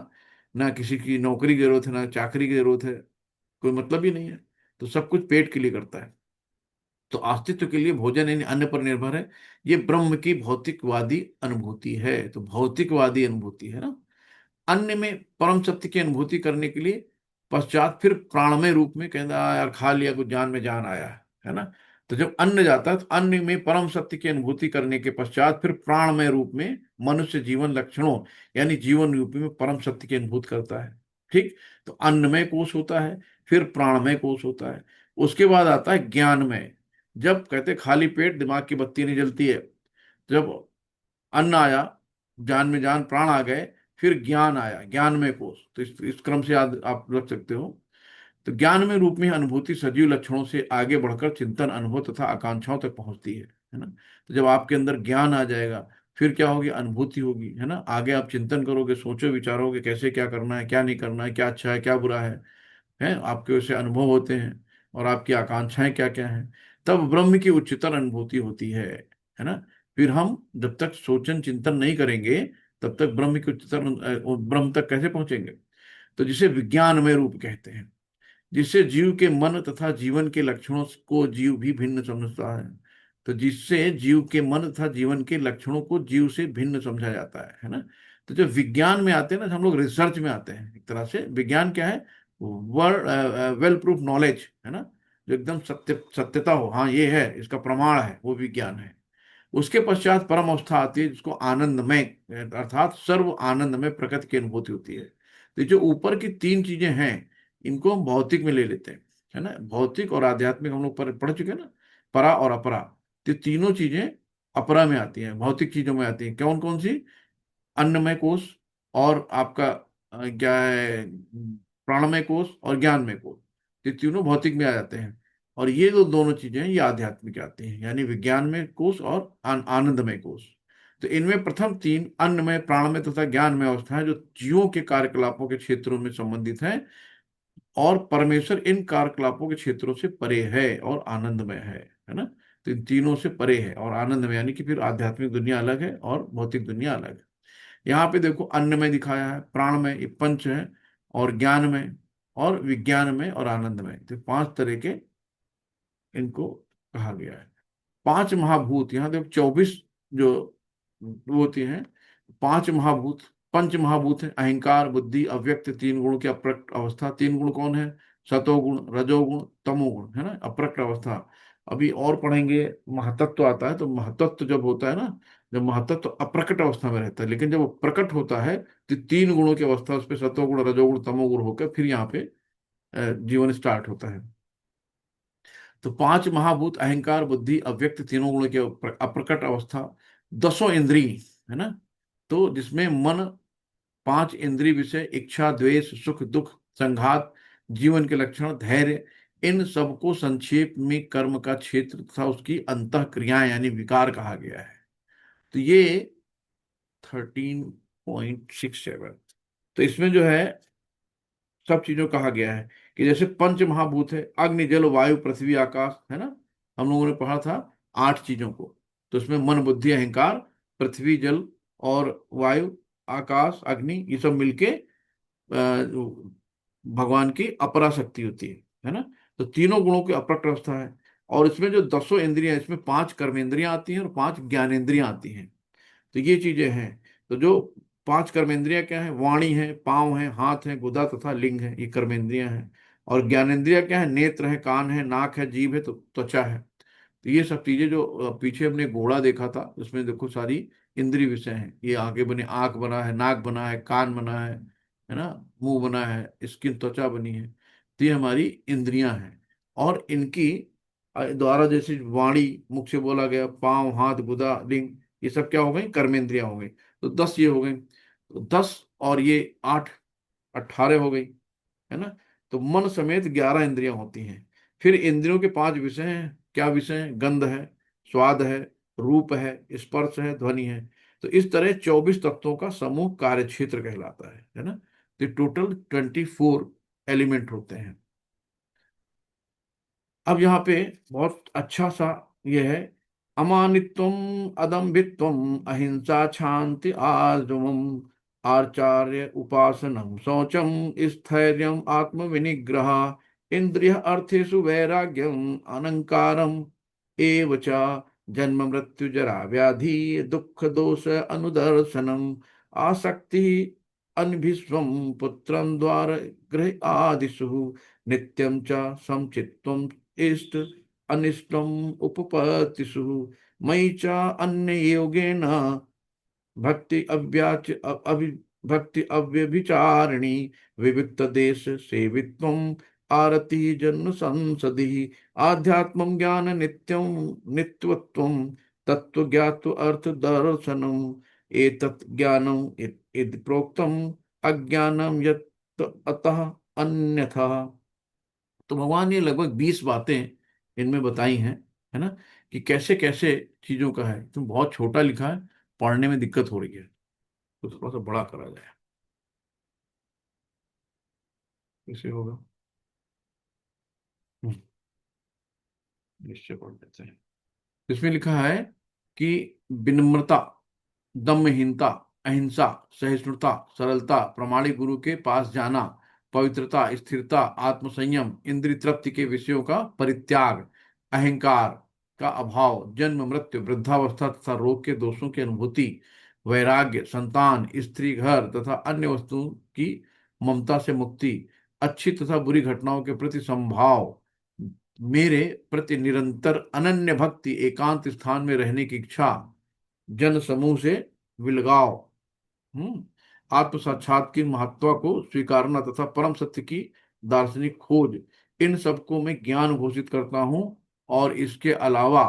A: ना किसी की नौकरी की जरूरत है, ना चाकरी की जरूरत है, कोई मतलब ही नहीं है। तो सब कुछ पेट के लिए करता है। तो अस्तित्व के लिए भोजन यानी अन्न पर निर्भर है। ये ब्रह्म की भौतिकवादी अनुभूति है। तो भौतिकवादी अनुभूति है ना। अन्य में परम सत्य की अनुभूति करने के लिए पश्चात फिर प्राणमय रूप में कहना, यार खा लिया कुछ जान में जान आया है ना। तो जब अन्न जाता है तो अन्न में परम सत्य की अनुभूति करने के पश्चात फिर प्राणमय रूप में मनुष्य जीवन लक्षणों यानी जीवन रूपी में परम सत्य की अनुभूति करता है। ठीक। तो अन्नमय कोश होता है, फिर प्राणमय कोश होता है, उसके बाद आता है ज्ञानमय। जब कहते खाली पेट दिमाग की बत्ती नहीं जलती है। जब अन्न आया, जान में जान प्राण आ गए, फिर ज्ञान आया, ज्ञान में कोष। तो इस क्रम से याद आप रख सकते हो। तो ज्ञान में रूप में अनुभूति सजीव लक्षणों से आगे बढ़कर चिंतन अनुभव तथा आकांक्षाओं तक पहुंचती है ना। तो जब आपके अंदर ज्ञान आ जाएगा फिर क्या होगी? अनुभूति होगी, है ना। आगे आप चिंतन करोगे, सोचो विचारोगे कैसे क्या करना है, क्या नहीं करना है, क्या अच्छा है क्या बुरा है आपके वैसे अनुभव होते हैं। और आपकी आकांक्षाएं क्या क्या हैं। तब ब्रह्म की उच्चतर अनुभूति होती है ना। फिर हम जब तक सोचन चिंतन नहीं करेंगे तब तक ब्रह्म की उच्चतर ब्रह्म तक कैसे पहुंचेंगे? तो जिसे विज्ञानमय रूप कहते हैं, जिससे जीव के मन तथा जीवन के लक्षणों को जीव भी भिन्न समझता है। तो जिससे जीव के मन तथा जीवन के लक्षणों को जीव से भिन्न समझा जाता है ना। तो जब विज्ञान में आते हैं ना, तो हम लोग रिसर्च में आते हैं। एक तरह से विज्ञान क्या है? वर्ड वेल प्रूफ नॉलेज, है ना। जो एकदम सत्यता हो, हाँ ये है, इसका प्रमाण है, वो विज्ञान है। उसके पश्चात परम अवस्था आती है जिसको आनंदमय अर्थात सर्व आनंदमय प्रकृति की अनुभूति होती है। तो जो ऊपर की तीन चीजें हैं इनको हम भौतिक में ले लेते हैं, है ना। भौतिक और आध्यात्मिक हम लोग पढ़ चुके हैं ना, परा और अपरा। तो तीनों चीजें अपरा में आती हैं, भौतिक चीजों में आती हैं। कौन कौन सी? अन्नमय कोश, और आपका क्या है, प्राणमय कोश और ज्ञानमय कोश। ये तीनों भौतिक में आ जाते हैं। और ये जो दोनों चीजें हैं ये आध्यात्मिक आती हैं, यानी विज्ञानमय कोश और आनंदमय कोश। तो इनमें प्रथम तीन अन्नमय, प्राणमय तथा ज्ञानमय अवस्थाएं जो जीवों के कार्यकलापों के क्षेत्रों में संबंधित हैं, और परमेश्वर इन कार्यकलापों के क्षेत्रों से परे है और आनंदमय है ना। तो इन तीनों से परे है और आनंदमय, यानी कि फिर आध्यात्मिक दुनिया अलग है और भौतिक दुनिया अलग है। यहाँ पे देखो अन्न में दिखाया है, प्राण में, ये पंच है, और ज्ञान में और विज्ञान में और आनंद में। तो पांच तरह के इनको कहा गया है। पांच महाभूत, यहाँ देखो 24 जो वो होती हैं। पांच महाभूत, पंच महाभूत है, अहंकार, बुद्धि, अव्यक्त, तीन गुणों की अप्रकट अवस्था। तीन गुण कौन है? सतोगुण, रजोगुण, तमोगुण, है ना, अप्रकट अवस्था। अभी और पढ़ेंगे, महातत्व आता है, तो महातत्व जब होता है ना, जब महातत्व अप्रकट अवस्था में रहता है, लेकिन जब वो प्रकट होता है तो तीन गुणों की अवस्था, उस पर सतोगुण, रजोगुण, तमोगुण होकर फिर यहाँ पे जीवन स्टार्ट होता है। तो पांच महाभूत, अहंकार, बुद्धि, अव्यक्त, तीनों गुणों की अप्रकट अवस्था, दसों इंद्रिय, है ना, तो जिसमें मन, पांच इंद्रिय विषय, इच्छा, द्वेष, सुख दुख, संघात, जीवन के लक्षण, धैर्य, इन सबको संक्षेप में कर्म का क्षेत्र तथा उसकी अंतः क्रियाएं यानी विकार कहा गया है। तो ये 13.67, तो इसमें जो है सब चीजों कहा गया है कि जैसे पंच महाभूत है, अग्नि, जल, वायु, पृथ्वी, आकाश, है ना, हम लोगों ने पढ़ा था आठ चीजों को। तो इसमें मन, बुद्धि, अहंकार, पृथ्वी, जल और वायु, आकाश, अग्नि, ये सब मिलके भगवान की अपरा शक्ति होती है ना। तो तीनों गुणों की अप्रकट अवस्था है। और इसमें जो दसों इंद्रियां, इसमें पांच कर्मेंद्रियां आती हैं और पांच ज्ञानेंद्रियां आती हैं। तो ये चीजें हैं। तो जो पांच कर्मेंद्रियां क्या है, वाणी है, पांव है, हाथ है, गुदा तथा लिंग है, ये कर्मेंद्रियां हैं। और ज्ञानेंद्रियां क्या है, नेत्र है, कान है, नाक है, जीभ है, तो त्वचा है। तो ये सब चीजें जो पीछे हमने घोड़ा देखा था, उसमें देखो सारी इंद्रिय विषय हैं। ये आगे बने, आंख बना है, नाक बना है, कान बना है ना, मुंह बना है, स्किन, त्वचा बनी है। तो ये हमारी इंद्रियां हैं। और इनकी द्वारा, जैसे वाणी, मुख से बोला गया, पांव, हाथ, गुदा, लिंग, ये सब क्या हो गई, कर्मेंद्रियां हो गई। तो 10 ये हो गई, तो 10 और ये 8, 18 हो गई, है ना। तो मन समेत 11 इंद्रियां होती हैं। फिर इंद्रियों के पांच विषय हैं। क्या विषय हैं, गंध है, स्वाद है, रूप है, स्पर्श है, ध्वनि है। तो इस तरह 24 तत्वों का समूह कार्य क्षेत्र कहलाता है ना। तो टोटल 24 एलिमेंट होते हैं। अब यहाँ पे बहुत अच्छा सा ये है, अमानित्वम, अदम्भित्वम, अहिंसा, शांति, आर्जवम, आचार्य उपासनम, शौचम, स्थैर्यम, आत्म विनिग्रह, इंद्रिय अर्थेषु वैराग्यम, अनंकारम एव च, जन्म मृत्यु जरा व्याधि दुख दोष अनुदर्शनम, आसक्ति अनभिस्वम, पुत्रं द्वार गृह आदिषु, नित्यं च समचित्वम, इष्ट अनिष्टम उपपत्तिषु, मयि च अन्य योगेन भक्ति अव्याच अभि भक्ति अव्यभिचारिणी, विविक्त देश सेवित्वम, आरति जन्म संसदि, आध्यात्मं ज्ञान नित्यं नित्यत्वं, तत्व ज्ञात अर्थ दर्शनम, एतत् ज्ञानम इति प्रोक्तम, अज्ञानम यत् अतः अन्यथा। तो भगवान ने लगभग 20 बातें इनमें बताई हैं, है ना, कि कैसे कैसे चीजों का है। तुम बहुत छोटा लिखा है, पढ़ने में दिक्कत हो रही है, तो थोड़ा सा बड़ा करा जाए, कैसे होगा। हम्म, निश्चय पढ़ लेते हैं। इसमें लिखा है कि विनम्रता, दम्भहीनता, अहिंसा, सहिष्णुता, सरलता, प्रामाणिक गुरु के पास जाना, पवित्रता, स्थिरता, आत्मसंयम, इंद्रिय तृप्ति के विषयों का परित्याग, अहंकार का अभाव, जन्म मृत्यु, वृद्धावस्था तथा रोग के दोषों की अनुभूति, वैराग्य, संतान, स्त्री, घर तथा अन्य वस्तुओं की ममता से मुक्ति, अच्छी तथा बुरी घटनाओं के प्रति संभाव, मेरे प्रति निरंतर अनन्य भक्ति, एकांत स्थान में रहने की इच्छा, जन समूह से विलगाव, हम्म आत्म साक्षात की महत्व को स्वीकारना तथा परम सत्य की दार्शनिक खोज, इन सबको मैं ज्ञान घोषित करता हूं। और इसके अलावा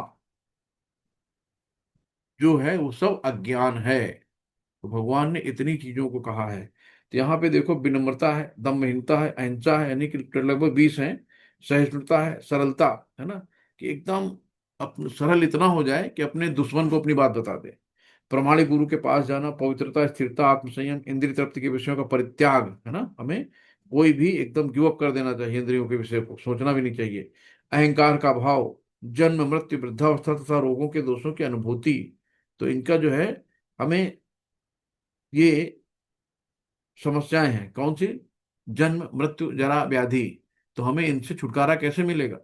A: जो है वो सब अज्ञान है। तो भगवान ने इतनी चीजों को कहा है। तो यहाँ पे देखो, विनम्रता है, दम्भहीनता है, अहिंसा है, यानी कि लगभग 20 है, सहिष्णुता है, सरलता, है ना, कि एकदम सरल इतना हो जाए कि अपने दुश्मन को अपनी बात बता दे, प्रमाणिक गुरु के पास जाना, पवित्रता, स्थिरता, आत्मसंयम, इंद्रिय तृप्ति के विषयों का परित्याग, है ना, हमें कोई भी एकदम गिव अप कर देना चाहिए, इंद्रियों के विषय को सोचना भी नहीं चाहिए, अहंकार का भाव, जन्म मृत्यु, वृद्धावस्था तथा रोगों के दोषों की अनुभूति। तो इनका जो है, हमें ये समस्याएं हैं, कौन सी, जन्म मृत्यु जरा व्याधि। तो हमें इनसे छुटकारा कैसे मिलेगा,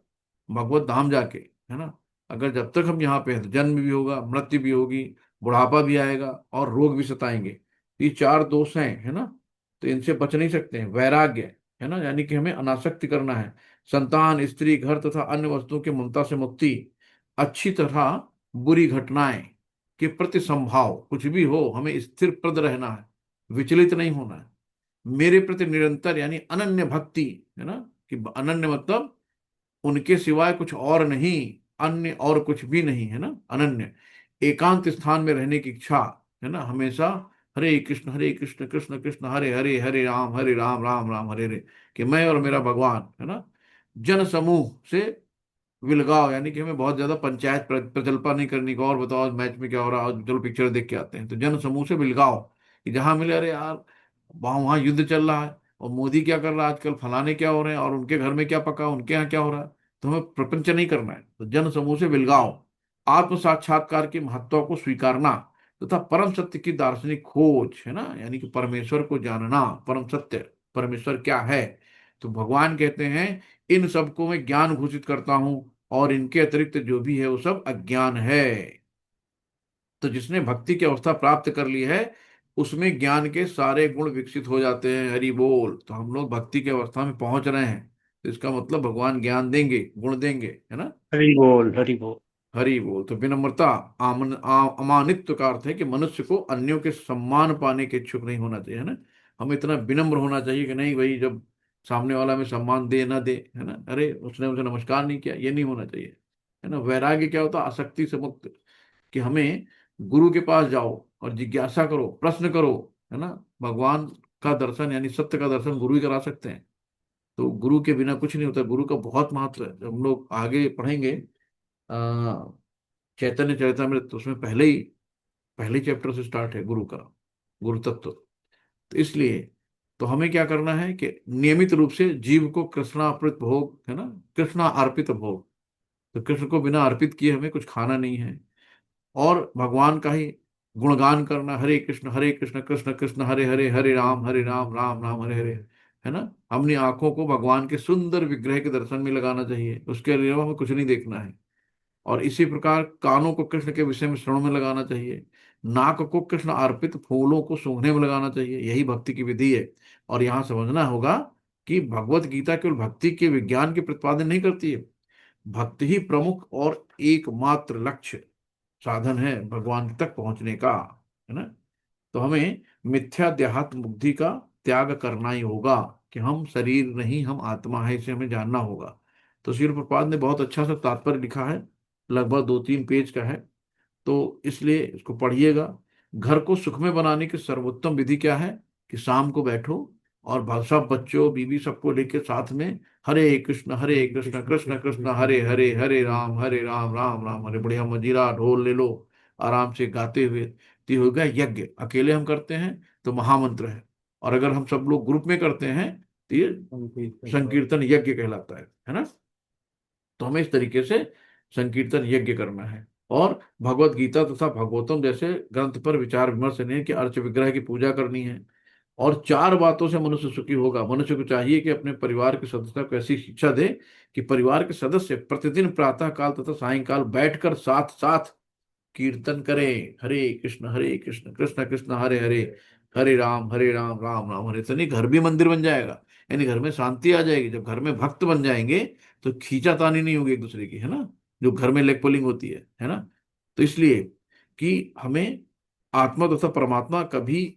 A: भगवत धाम जाके, है ना। अगर जब तक हम यहाँ पे हैं तो जन्म भी होगा, मृत्यु भी होगी, बुढ़ापा भी आएगा और रोग भी सताएंगे। ये चार दोष हैं, है ना, तो इनसे बच नहीं सकते हैं। वैराग्य, है ना, यानी कि हमें अनासक्ति करना है। संतान, स्त्री, घर तथा अन्य वस्तुओं की ममता से मुक्ति, अच्छी तरह बुरी घटनाएं के प्रति संभाव, कुछ भी हो हमें स्थिर प्रद रहना है, विचलित नहीं होना है। मेरे प्रति निरंतर यानी अनन्य भक्ति, है ना, कि अनन्य मतलब उनके सिवाय कुछ और नहीं, अन्य और कुछ भी नहीं, है ना, अनन्य। एकांत स्थान में रहने की इच्छा, है ना, हमेशा हरे कृष्ण कृष्ण कृष्ण हरे हरे, हरे राम राम राम हरे हरे, कि मैं और मेरा भगवान, है ना। जन समूह से विलगाव, यानी कि हमें बहुत ज्यादा पंचायत प्रजल्पा नहीं करनी को, और बताओ आज मैच में क्या हो रहा है, आज चलो पिक्चर देख के आते हैं, तो जन समूह से विलगाव, कि जहां मिले अरे यार वहां वहां युद्ध चल रहा है, और मोदी क्या कर रहा है आजकल, फलाने क्या हो रहे हैं, और उनके घर में क्या पका, उनके यहाँ क्या हो रहा है, तो हमें प्रपंच नहीं करना है, तो जन समूह से विलगाव। आत्म साक्षात्कार की महत्ता को स्वीकारना तथा परम सत्य की दार्शनिक खोज, है ना, यानी कि परमेश्वर को जानना, परम सत्य परमेश्वर क्या है। तो भगवान कहते हैं इन सबको मैं ज्ञान घोषित करता हूं, और इनके अतिरिक्त जो भी है वो सब अज्ञान है। तो जिसने भक्ति की अवस्था प्राप्त कर ली है उसमें ज्ञान के सारे गुण विकसित हो जाते हैं। हरि बोल। तो हम लोग भक्ति की अवस्था में पहुंच रहे हैं, तो इसका मतलब भगवान ज्ञान देंगे, गुण देंगे, है ना।
B: हरि बोल, हरि बोल।
A: हरि बोल। तो विनम्रता, अमानित्व का अर्थ है कि मनुष्य को अन्यों के सम्मान पाने के इच्छुक नहीं होना चाहिए, है ना। हमें इतना विनम्र होना चाहिए कि नहीं भाई, जब सामने वाला हमें सम्मान दे ना दे, है ना, अरे उसने मुझे नमस्कार नहीं किया, ये नहीं होना चाहिए, है ना। वैराग्य क्या होता है, आसक्ति से मुक्त, कि हमें गुरु के पास जाओ और जिज्ञासा करो, प्रश्न करो, है ना। भगवान का दर्शन यानी सत्य का दर्शन गुरु ही करा सकते हैं। तो गुरु के बिना कुछ नहीं होता, गुरु का बहुत महत्व है। जब हम लोग आगे पढ़ेंगे चैतन्य चरितमृत, तो उसमें पहले चैप्टर से स्टार्ट है गुरु का, गुरु तत्व। तो इसलिए तो हमें क्या करना है कि नियमित रूप से जीव को कृष्णार्पित भोग, है ना, कृष्णा अर्पित भोग, तो कृष्ण को बिना अर्पित किए हमें कुछ खाना नहीं है, और भगवान का ही गुणगान करना, हरे कृष्ण कृष्ण कृष्ण हरे हरे, हरे राम राम राम हरे हरे, है ना। अपनी आंखों को भगवान के सुंदर विग्रह के दर्शन में लगाना चाहिए, उसके अलावा हमें कुछ नहीं देखना है। और इसी प्रकार कानों को कृष्ण के विषय में श्रवण में लगाना चाहिए, नाक को कृष्ण अर्पित फूलों को सूंघने में लगाना चाहिए, यही भक्ति की विधि है। और यहाँ समझना होगा कि भगवत गीता केवल भक्ति के विज्ञान के प्रतिपादन नहीं करती है, भक्ति ही प्रमुख और एकमात्र लक्ष्य साधन है भगवान तक पहुंचने का, है ना। तो हमें मिथ्या देहात्म बुद्धि का त्याग करना ही होगा, कि हम शरीर नहीं, हम आत्मा है, इसे हमें जानना होगा। तो श्रील प्रपाद ने बहुत अच्छा सा तात्पर्य लिखा है, लगभग 2-3 पेज का है, तो इसलिए इसको पढ़िएगा। घर को सुखमय बनाने की सर्वोत्तम विधि क्या है, कि शाम को बैठो और सब बच्चों बीवी सबको लेके साथ में हरे कृष्ण कृष्ण कृष्ण हरे हरे, हरे राम राम राम हरे, बढ़िया मजीरा ढोल ले लो, आराम से गाते हुए। तो ये हो गया यज्ञ। अकेले हम करते हैं तो महामंत्र है, और अगर हम सब लोग ग्रुप में करते हैं तो ये संकीर्तन यज्ञ कहलाता है ना। तो हमें इस तरीके से संकीर्तन यज्ञ करना है। और भगवत गीता तथा भगवतम जैसे ग्रंथ पर विचार विमर्श नहीं, कि अर्च विग्रह की पूजा करनी है। और 4 बातों से मनुष्य सुखी होगा। मनुष्य को चाहिए कि अपने परिवार के सदस्य को ऐसी शिक्षा दे कि परिवार के सदस्य प्रतिदिन प्रातः काल तथा सायंकाल बैठकर साथ साथ कीर्तन करें, हरे कृष्ण कृष्ण कृष्ण हरे हरे, हरे राम राम राम हरे। तो नहीं, घर भी मंदिर बन जाएगा, यानी घर में शांति आ जाएगी। जब घर में भक्त बन जाएंगे तो खींचातानी नहीं होगी एक दूसरे की, है ना, जो घर में लेग पुलिंग होती है ना। तो इसलिए कि हमें आत्मा तथा परमात्मा कभी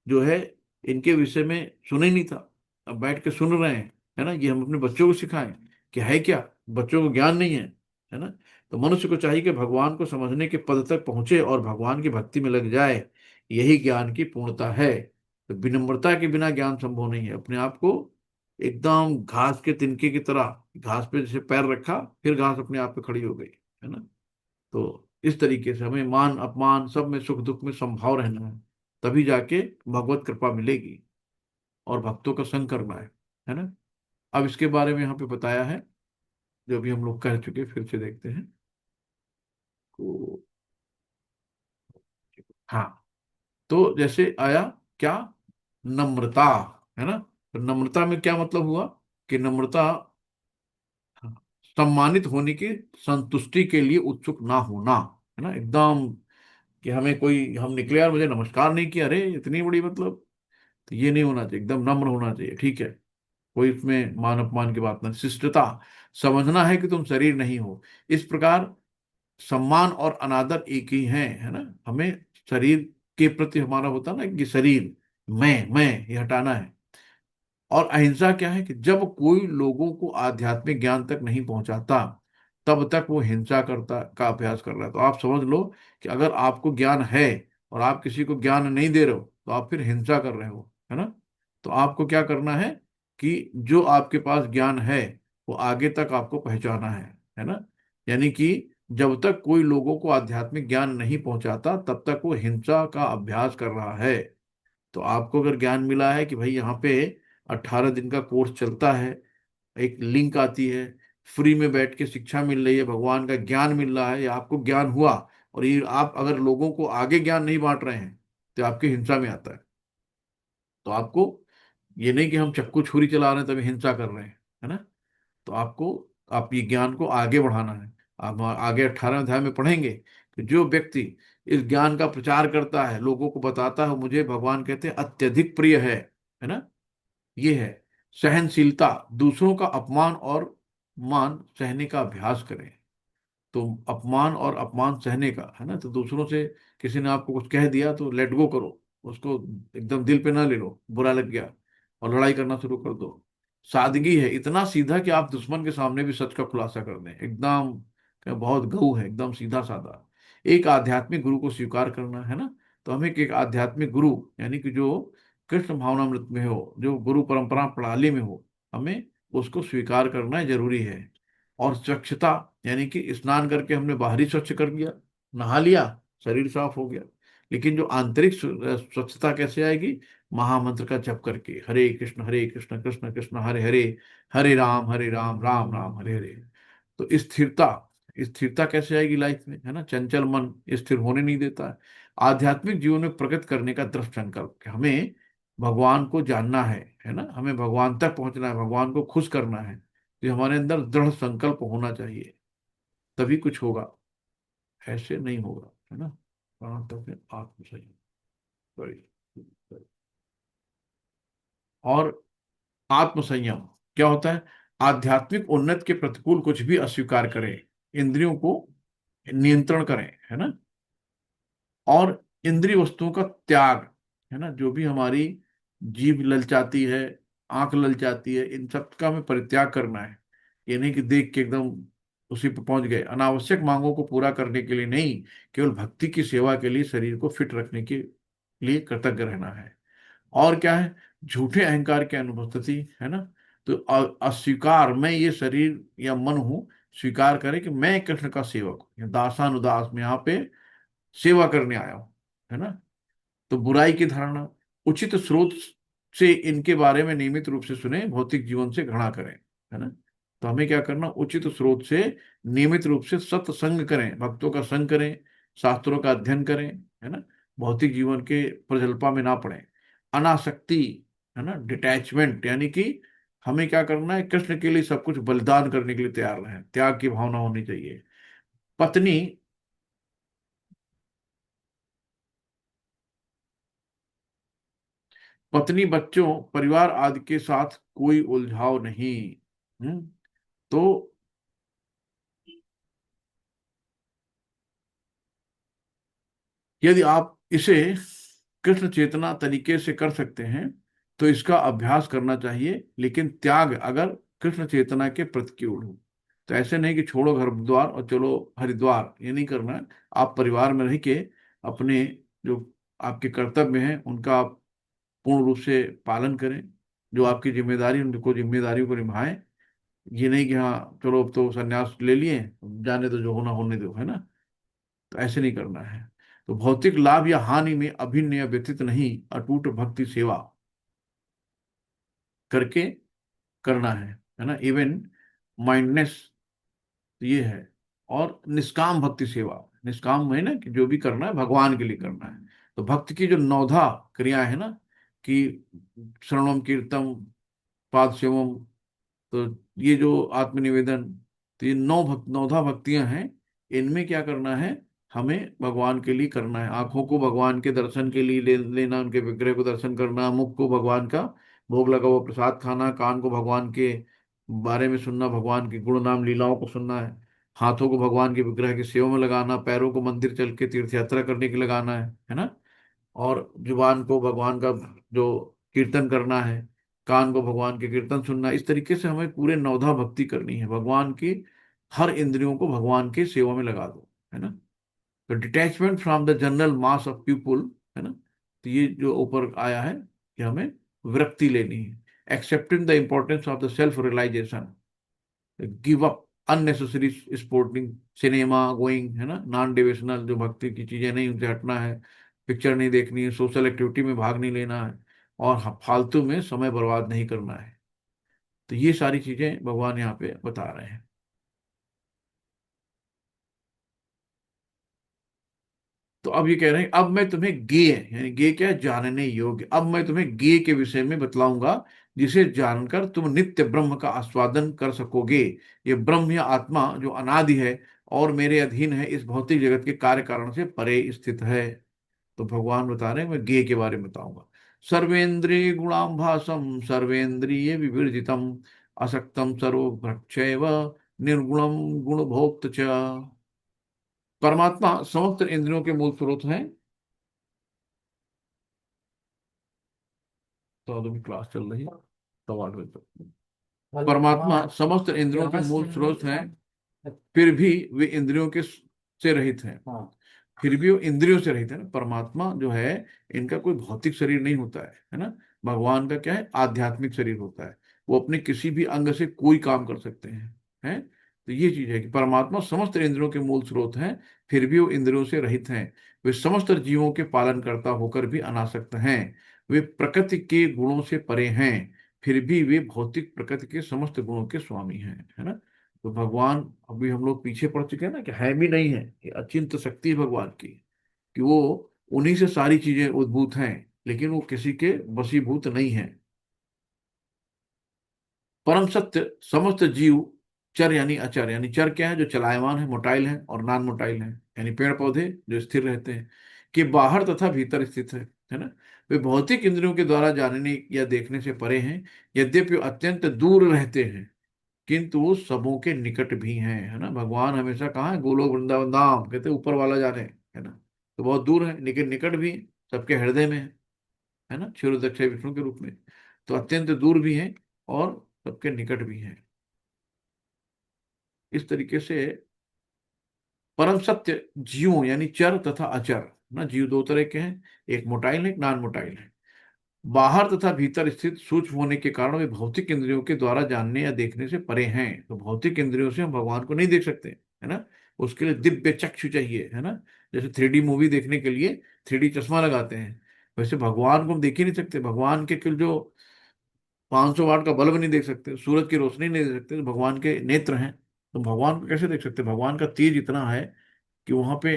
A: जो है इनके विषय में सुना ही नहीं था, अब बैठ के सुन रहे हैं, है ना। ये हम अपने बच्चों को सिखाएं कि है क्या, बच्चों को ज्ञान नहीं है ना। तो मनुष्य को चाहिए कि भगवान को समझने के पद तक पहुंचे और भगवान की भक्ति में लग जाए, यही ज्ञान की पूर्णता है। तो विनम्रता के बिना ज्ञान संभव नहीं है। अपने आप को एकदम घास के तिनके की तरह, घास पे जैसे पैर रखा फिर घास अपने आप पे खड़ी हो गई, है ना। तो इस तरीके से हमें मान अपमान सब में, सुख दुख में संभाव रहना है, तभी जाके भगवत कृपा मिलेगी, और भक्तों का संग करना है ना। अब इसके बारे में यहाँ पे बताया है, जो भी हम लोग कह चुके, फिर से देखते हैं। तो हाँ, तो जैसे आया क्या, नम्रता, है ना। तो नम्रता में क्या मतलब हुआ, कि नम्रता सम्मानित होने की संतुष्टि के लिए उत्सुक ना होना, है ना, एकदम कि हमें कोई, हम निकले यार मुझे नमस्कार नहीं किया, अरे इतनी बड़ी मतलब, तो ये नहीं होना चाहिए, एकदम नम्र होना चाहिए, ठीक है। कोई इसमें मान अपमान की बात नहीं। शिष्टता, समझना है कि तुम शरीर नहीं हो। इस प्रकार सम्मान और अनादर एक ही है ना। हमें शरीर के प्रति हमारा होता ना कि शरीर, मैं ये हटाना है। और अहिंसा क्या है कि जब कोई लोगों को आध्यात्मिक ज्ञान तक नहीं पहुंचाता, तब तक वो हिंसा करता का अभ्यास कर रहा है। तो आप समझ लो कि अगर आपको ज्ञान है और आप किसी को ज्ञान नहीं दे रहे हो, तो आप फिर हिंसा कर रहे हो, है ना। तो आपको क्या करना है कि जो आपके पास ज्ञान है वो आगे तक आपको पहुंचाना है ना। यानी कि जब तक कोई लोगों को आध्यात्मिक ज्ञान नहीं पहुंचाता, तब तक वो हिंसा का अभ्यास कर रहा है। तो आपको अगर ज्ञान मिला है कि भाई यहाँ पे 18 दिन का कोर्स चलता है, एक लिंक आती है, फ्री में बैठ के शिक्षा मिल रही है, भगवान का ज्ञान मिल रहा है, या आपको ज्ञान हुआ, और ये आप अगर लोगों को आगे ज्ञान नहीं बांट रहे हैं, तो आपकी हिंसा में आता है। तो आपको ये नहीं कि हम चक्कू छुरी चला रहे हैं तभी हिंसा कर रहे हैं, है ना। तो आपको, आप ये ज्ञान को आगे बढ़ाना है। आप आगे 18 अध्याय में पढ़ेंगे कि जो व्यक्ति इस ज्ञान का प्रचार करता है, लोगों को बताता है, मुझे भगवान कहते हैं अत्यधिक प्रिय है ना। ये है सहनशीलता, दूसरों का अपमान और मान सहने का अभ्यास करें। तो अपमान और अपमान सहने का, है ना। तो दूसरों से किसी ने आपको कुछ कह दिया तो लेट गो करो उसको, एकदम दिल पे ना ले लो, बुरा लग गया और लड़ाई करना शुरू कर दो। सादगी है, इतना सीधा कि आप दुश्मन के सामने भी सच का खुलासा कर दें, एकदम क्या बहुत गऊ है, एकदम सीधा साधा। एक आध्यात्मिक गुरु को स्वीकार करना, है ना। तो हमें एक आध्यात्मिक गुरु, यानी कि जो कृष्ण भावनामृत में हो, जो गुरु परंपरा प्रणाली में हो, हमें उसको स्वीकार करना जरूरी है। और स्वच्छता, यानी कि स्नान करके हमने बाहरी स्वच्छ कर दिया, नहा लिया, शरीर साफ हो गया, लेकिन जो आंतरिक स्वच्छता कैसे आएगी? महामंत्र का जप करके, हरे कृष्ण कृष्ण कृष्ण हरे हरे, हरे राम राम राम हरे हरे। तो स्थिरता, स्थिरता कैसे आएगी लाइफ में, है ना। चंचल मन स्थिर होने नहीं देता है। आध्यात्मिक जीवन में प्रगति करने का दृढ़ संकल्प कि हमें भगवान को जानना है ना, हमें भगवान तक पहुंचना है, भगवान को खुश करना है। तो हमारे अंदर दृढ़ संकल्प होना चाहिए, तभी कुछ होगा, ऐसे नहीं होगा, है ना। कहाँ तक है आत्मसंयम, सॉरी। और आत्मसंयम क्या होता है? आध्यात्मिक उन्नति के प्रतिकूल कुछ भी अस्वीकार करें, इंद्रियों को नियंत्रण करें, है ना। और इंद्रिय वस्तुओं का त्याग, है ना। जो भी हमारी जीभ ललचाती है, आंख ललचाती है, इन सब का हमें परित्याग करना है। ये नहीं कि देख के एकदम उसी पर पहुंच गए। अनावश्यक मांगों को पूरा करने के लिए नहीं, केवल भक्ति की सेवा के लिए, शरीर को फिट रखने के लिए कृतज्ञ रहना है। और क्या है? झूठे अहंकार की अनुपस्थिति, है ना। तो अस्वीकार, मैं ये शरीर या मन हूं, स्वीकार करें कि मैं कृष्ण का सेवक हूं, दासानुदास में यहाँ पे सेवा करने आया हूं, है ना। तो बुराई की धारणा, उचित स्रोत से इनके बारे में नियमित रूप से सुने, भौतिक जीवन से घृणा करें, है ना। तो हमें क्या करना? उचित स्रोत से नियमित रूप से सत्संग करें, भक्तों का संग करें, शास्त्रों का अध्ययन करें, है ना। भौतिक जीवन के प्रजल्पा में ना पड़े। अनासक्ति, है ना, डिटैचमेंट, यानी कि हमें क्या करना है? कृष्ण के लिए सब कुछ बलिदान करने के लिए तैयार रहें, त्याग की भावना होनी चाहिए। पत्नी, पत्नी, बच्चों, परिवार आदि के साथ कोई उलझाव नहीं। तो यदि आप इसे कृष्ण चेतना तरीके से कर सकते हैं, तो इसका अभ्यास करना चाहिए। लेकिन त्याग अगर कृष्ण चेतना के प्रतिकूल हो, तो ऐसे नहीं कि छोड़ो घर द्वार और चलो हरिद्वार, ये नहीं करना है। आप परिवार में रह के अपने जो आपके कर्तव्य हैं उनका आप पूर्ण रूप से पालन करें। जो आपकी जिम्मेदारी, उनको जिम्मेदारियों को निभाएं। ये नहीं कि हाँ चलो अब तो संन्यास ले लिए, जाने दो, जो होना होने दो, है ना। तो ऐसे नहीं करना है। तो भौतिक लाभ या हानि में अभिनय या व्यतीत नहीं, अटूट भक्ति सेवा करके करना है ना। इवन माइंडनेस, ये है। और निष्काम भक्ति सेवा, निष्काम में ना कि जो भी करना है भगवान के लिए करना है। तो भक्त की जो नौधा क्रियाएं है ना, कि श्रवणम कीर्तम पाद सेवम, तो ये जो आत्मनिवेदन, तो ये नौधा भक्तियां हैं। इनमें क्या करना है? हमें भगवान के लिए करना है। आंखों को भगवान के दर्शन के लिए लेना, उनके विग्रह को दर्शन करना, मुख को भगवान का भोग लगा हुआ प्रसाद खाना, कान को भगवान के बारे में सुनना, भगवान के गुण नाम लीलाओं को सुनना है, हाथों को भगवान के विग्रह की सेवा में लगाना, पैरों को मंदिर चल के तीर्थ यात्रा करने के लिए लगाना है ना। और जुबान को भगवान का जो कीर्तन करना है, कान को भगवान के कीर्तन सुनना। इस तरीके से हमें पूरे नवधा भक्ति करनी है, भगवान की हर इंद्रियों को भगवान के सेवा में लगा दो, है ना। तो detachment from the general mass of people, है ना। तो ये जो ऊपर आया है कि हमें विरक्ति लेनी है, accepting the importance of the self realisation, give up unnecessary sporting, cinema going, है ना, नॉन डिवेशनल जो भक्ति की चीजें नहीं उनसे हटना है, पिक्चर नहीं देखनी है, सोशल एक्टिविटी में भाग नहीं लेना है, और फालतू में समय बर्बाद नहीं करना है। तो ये सारी चीजें भगवान यहाँ पे बता रहे हैं। तो अब ये कह रहे हैं, अब मैं तुम्हें ज्ञेय, यानी ज्ञेय क्या है, जानने योग्य, अब मैं तुम्हें ज्ञेय के विषय में बतलाऊंगा, जिसे जानकर तुम नित्य ब्रह्म का आस्वादन कर सकोगे। ये ब्रह्म या आत्मा जो अनादि है और मेरे अधीन है, इस भौतिक जगत के कार्य कारण से परे स्थित है। तो भगवान बता रहे हैं, मैं ज्ञेय के बारे में बताऊंगा। सर्वेंद्रिय गुणाभासम सर्वेंद्रिय विवर्जितम असक्तम सर्वभक्षैव निर्गुणम गुणभोक्त च। परमात्मा समस्त इंद्रियों के मूल स्रोत हैं। तो अभी क्लास चल रही है, तो 8 बजे तक। परमात्मा समस्त इंद्रियों के मूल स्रोत हैं, फिर भी वे इंद्रियों के से रहित हैं। फिर भी वो इंद्रियों से रहित है ना। परमात्मा जो है, इनका कोई भौतिक शरीर नहीं होता है ना। भगवान का क्या है, आध्यात्मिक शरीर होता है। वो अपने किसी भी अंग से कोई काम कर सकते हैं। तो ये चीज है कि परमात्मा समस्त इंद्रियों के मूल स्रोत हैं, फिर भी वो इंद्रियों से रहित हैं। वे समस्त जीवों के पालन करता होकर भी अनासक्त हैं। वे प्रकृति के गुणों से परे हैं, फिर भी वे भौतिक प्रकृति के समस्त गुणों के स्वामी हैं, है ना। तो भगवान, अभी हम लोग पीछे पड़ चुके हैं ना, कि है भी नहीं है, कि अचिंत्य शक्ति है भगवान की, कि वो उन्हीं से सारी चीजें उद्भूत हैं, लेकिन वो किसी के वशीभूत नहीं है। परम सत्य समस्त जीव चर यानी अचर, यानी चर क्या है, जो चलायमान है, मोटाइल है, और नॉन मोटाइल है, यानी पेड़ पौधे जो स्थिर रहते हैं, कि बाहर तथा भीतर स्थित है ना। वे भौतिक इंद्रियों के द्वारा जानने या देखने से परे हैं, यद्यपि वो अत्यंत दूर रहते हैं, किंतु वो सबों के निकट भी हैं, है ना। भगवान हमेशा कहाँ है, गोलोक वृंदावन धाम, कहते हैं ऊपर वाला जाने, है ना। तो बहुत दूर है लेकिन निकट भी है, सबके हृदय में है ना, क्षीरोदक्ष विष्णु के रूप में। तो अत्यंत दूर भी हैं और सबके निकट भी हैं। इस तरीके से परम सत्य जीवों यानी चर तथा अचर ना, जीव दो तरह के हैं, एक मोटाइल है, एक नॉन मोटाइल है। बाहर तथा भीतर स्थित सूक्ष्म होने के कारण वे भौतिक इंद्रियों के द्वारा जानने या देखने से परे हैं। तो भौतिक इंद्रियों से हम भगवान को नहीं देख सकते, है ना। उसके लिए दिव्य चक्षु चाहिए, है ना। जैसे 3D मूवी देखने के लिए 3D चश्मा लगाते हैं, वैसे भगवान को हम देख ही नहीं सकते। भगवान के केवल जो 500 वाट का बल्ब नहीं देख सकते, सूरज की रोशनी नहीं देख सकते, तो भगवान के नेत्र हैं। तो भगवान को कैसे देख सकते, भगवान का तेज इतना है कि वहां पे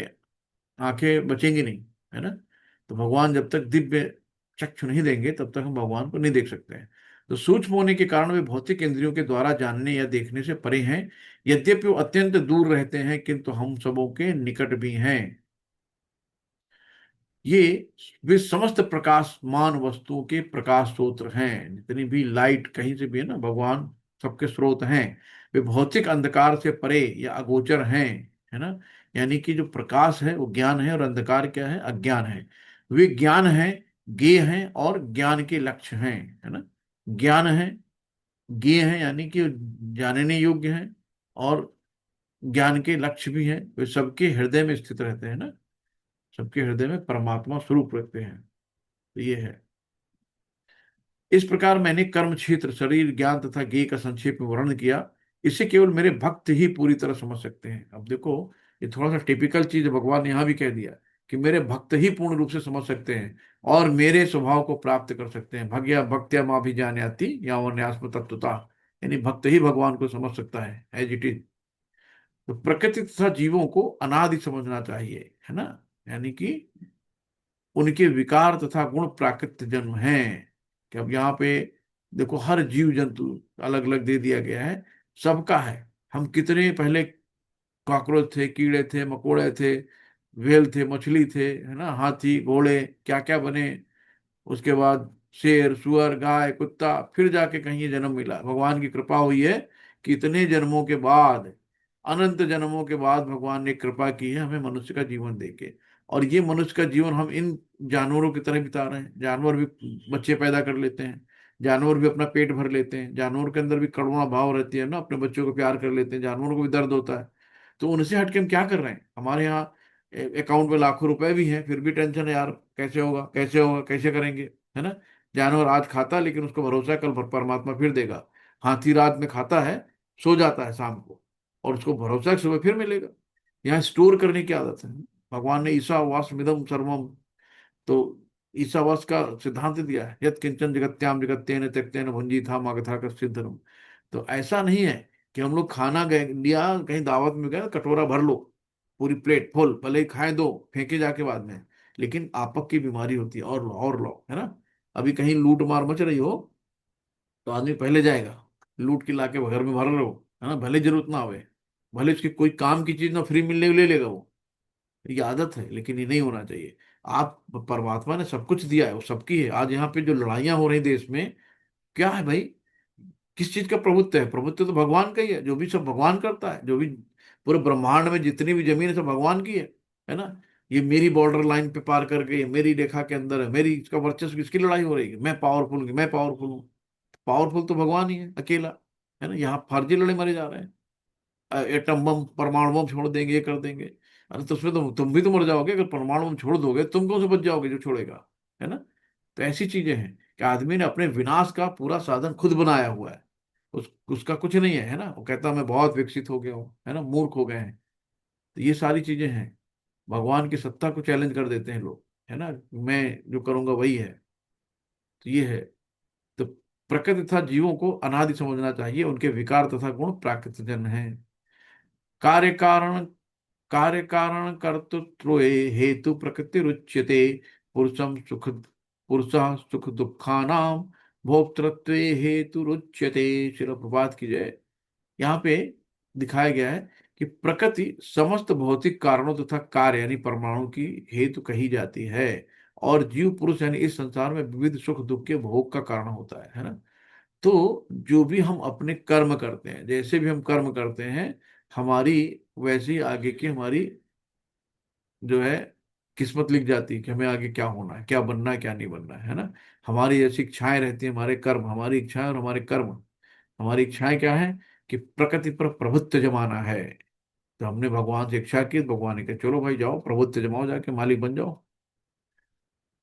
A: आंखें बचेंगी नहीं, है ना। तो भगवान जब तक दिव्य चक्षु नहीं देंगे तब तक हम भगवान को नहीं देख सकते हैं। तो सूक्ष्म होने के कारण वे भौतिक इंद्रियों के द्वारा जानने या देखने से परे हैं, यद्यपि वो अत्यंत दूर रहते हैं, किंतु हम सबों के निकट भी हैं। ये वे समस्त प्रकाशमान वस्तुओं के प्रकाश स्रोत हैं। जितनी भी लाइट कहीं से भी है ना, भगवान सबके स्रोत हैं। वे भौतिक अंधकार से परे या अगोचर हैं, है ना। यानी कि जो प्रकाश है वो ज्ञान है, और अंधकार क्या है, अज्ञान है। वे ज्ञान है, ज्ञेय हैं, और ज्ञान के लक्ष्य हैं, है ना। ज्ञान है, ज्ञेय है, यानी कि जानने योग्य है, और ज्ञान के लक्ष्य भी हैं। वे सबके हृदय में स्थित रहते हैं ना, सबके हृदय में परमात्मा स्वरूप रखते हैं। तो ये है। इस प्रकार मैंने कर्म क्षेत्र, शरीर, ज्ञान तथा ज्ञेय का संक्षेप में वर्णन किया। इसे केवल मेरे भक्त ही पूरी तरह समझ सकते हैं। अब देखो, ये थोड़ा सा टिपिकल चीज है, भगवान ने यहाँ भी कह दिया कि मेरे भक्त ही पूर्ण रूप से समझ सकते हैं और मेरे स्वभाव को प्राप्त कर सकते हैं। भगया भक्त्या माँ भी जाने आती या न्यासम तत्वता, यानी भक्त ही भगवान को समझ सकता है एज इट इज। तो प्रकृति तथा जीवों को अनादि समझना चाहिए, है ना। यानी कि उनके विकार तथा गुण प्राकृत जन्म हैं। कि अब यहाँ पे देखो, हर जीव जंतु अलग अलग दे दिया गया है, सबका है। हम कितने पहले कॉकरोच थे, कीड़े थे, मकोड़े थे, व्हेल थे, मछली थे, है ना, हाथी घोड़े क्या क्या बने। उसके बाद शेर, सुअर, गाय, कुत्ता, फिर जाके कहीं ये जन्म मिला। भगवान की कृपा हुई है कि इतने जन्मों के बाद, अनंत जन्मों के बाद भगवान ने कृपा की है हमें मनुष्य का जीवन देके। और ये मनुष्य का जीवन हम इन जानवरों की तरह बिता रहे हैं। जानवर भी बच्चे पैदा कर लेते हैं, जानवर भी अपना पेट भर लेते हैं, जानवर के अंदर भी करुणा भाव रहती है ना, अपने बच्चों को प्यार कर लेते हैं, जानवरों को भी दर्द होता है। तो उनसे हटके हम क्या कर रहे हैं? हमारे यहाँ अकाउंट में लाखों रुपए भी हैं, फिर भी टेंशन है यार, कैसे होगा, कैसे होगा, कैसे करेंगे, है ना। जानवर आज खाता है लेकिन उसको भरोसा है कल परमात्मा फिर देगा। हाथी रात में खाता है, सो जाता है शाम को, और उसको भरोसा है कि सुबह फिर मिलेगा। यहाँ स्टोर करने की आदत है। भगवान ने ईसा वास्मिदम सर्वम, तो ईसावास का सिद्धांत दिया है, यत किंचन जगत्याम जगत्तेन त्यक्तेन भुंजी था मागधा कश्चित् धर्म। तो ऐसा नहीं है कि हम लोग खाना गए लिया, कहीं दावत में गए, कटोरा भर लो, पूरी प्लेट फुल, भले ही खाए दो, फेंके जाके बाद में। लेकिन आपक की बीमारी होती है, और लो, है ना। अभी कहीं लूट मार मच रही हो तो आदमी पहले जाएगा, लूट के लाके घर में भर लो, है ना, भले जरूरत ना आवे, भले उसकी कोई काम की चीज ना फ्री मिलने ले लेगा वो। ये आदत है, लेकिन ये नहीं होना चाहिए। आप, परमात्मा ने सब कुछ दिया है, वो सबकी है। आज यहाँ पे जो लड़ाइयाँ हो रही देश में, क्या है भाई? किस चीज का प्रभुत्व है? प्रभुत्व तो भगवान का ही है, जो भी सब भगवान करता है, जो भी पूरे ब्रह्मांड में जितनी भी जमीन है सब भगवान की है ना। ये मेरी बॉर्डर लाइन पे पार कर गई, मेरी रेखा के अंदर है, मेरी, इसका वर्चस्व, किसकी लड़ाई हो रही है? मैं पावरफुल, मैं पावरफुल हूँ। पावरफुल तो भगवान ही है अकेला, है ना। यहाँ फर्जी लड़े मरे जा रहे हैं। एटम बम, परमाणु बम छोड़ देंगे, ये कर देंगे। अरे तो उसमें तो तुम भी तो मर जाओगे। अगर परमाणु बम छोड़ दोगे, तुम कौन से बच जाओगे जो छोड़ेगा, है ना। तो ऐसी चीजें हैं कि आदमी ने अपने विनाश का पूरा साधन खुद बनाया हुआ है। उसका कुछ नहीं है ना। वो कहता मैं बहुत विकसित हो गया हूँ, है ना, मूर्ख हो गए हैं। तो ये सारी चीजें हैं, भगवान की सत्ता को चैलेंज कर देते हैं लोग, है ना। मैं जो करूंगा वही है। तो ये है। तो प्रकृति तथा जीवों को अनादि समझना चाहिए, उनके विकार तथा गुण प्राकृत जन है। कार्य कारण, कार्य कारण कर्तृत्व हेतु प्रकृति रुच्यते, पुरुषम सुख, पुरुष सुख दुखानाम भोक्तृत्व हेतु रुच्यते। श्रील प्रभात की जय। यहाँ पे दिखाया गया है कि प्रकृति समस्त भौतिक कारणों तथा कार्य यानी परमाणु की हेतु कही जाती है, और जीव पुरुष यानी इस संसार में विविध सुख दुख के भोग का कारण होता है ना। तो जो भी हम अपने कर्म करते हैं, जैसे भी हम कर्म करते हैं, हमारी वैसे ही आगे की हमारी जो है किस्मत लिख जाती है कि हमें आगे क्या होना है, क्या बनना है, क्या नहीं बनना है ना। हमारी जैसी इच्छाएं रहती हैं, हमारे कर्म, हमारी इच्छाएं और हमारे कर्म। हमारी इच्छाएं क्या है? कि प्रकृति पर प्रभुत्व जमाना है। तो हमने भगवान से इच्छा की, तो भगवान ने कहा चलो भाई जाओ प्रभुत्व जमाओ, जाके मालिक बन जाओ।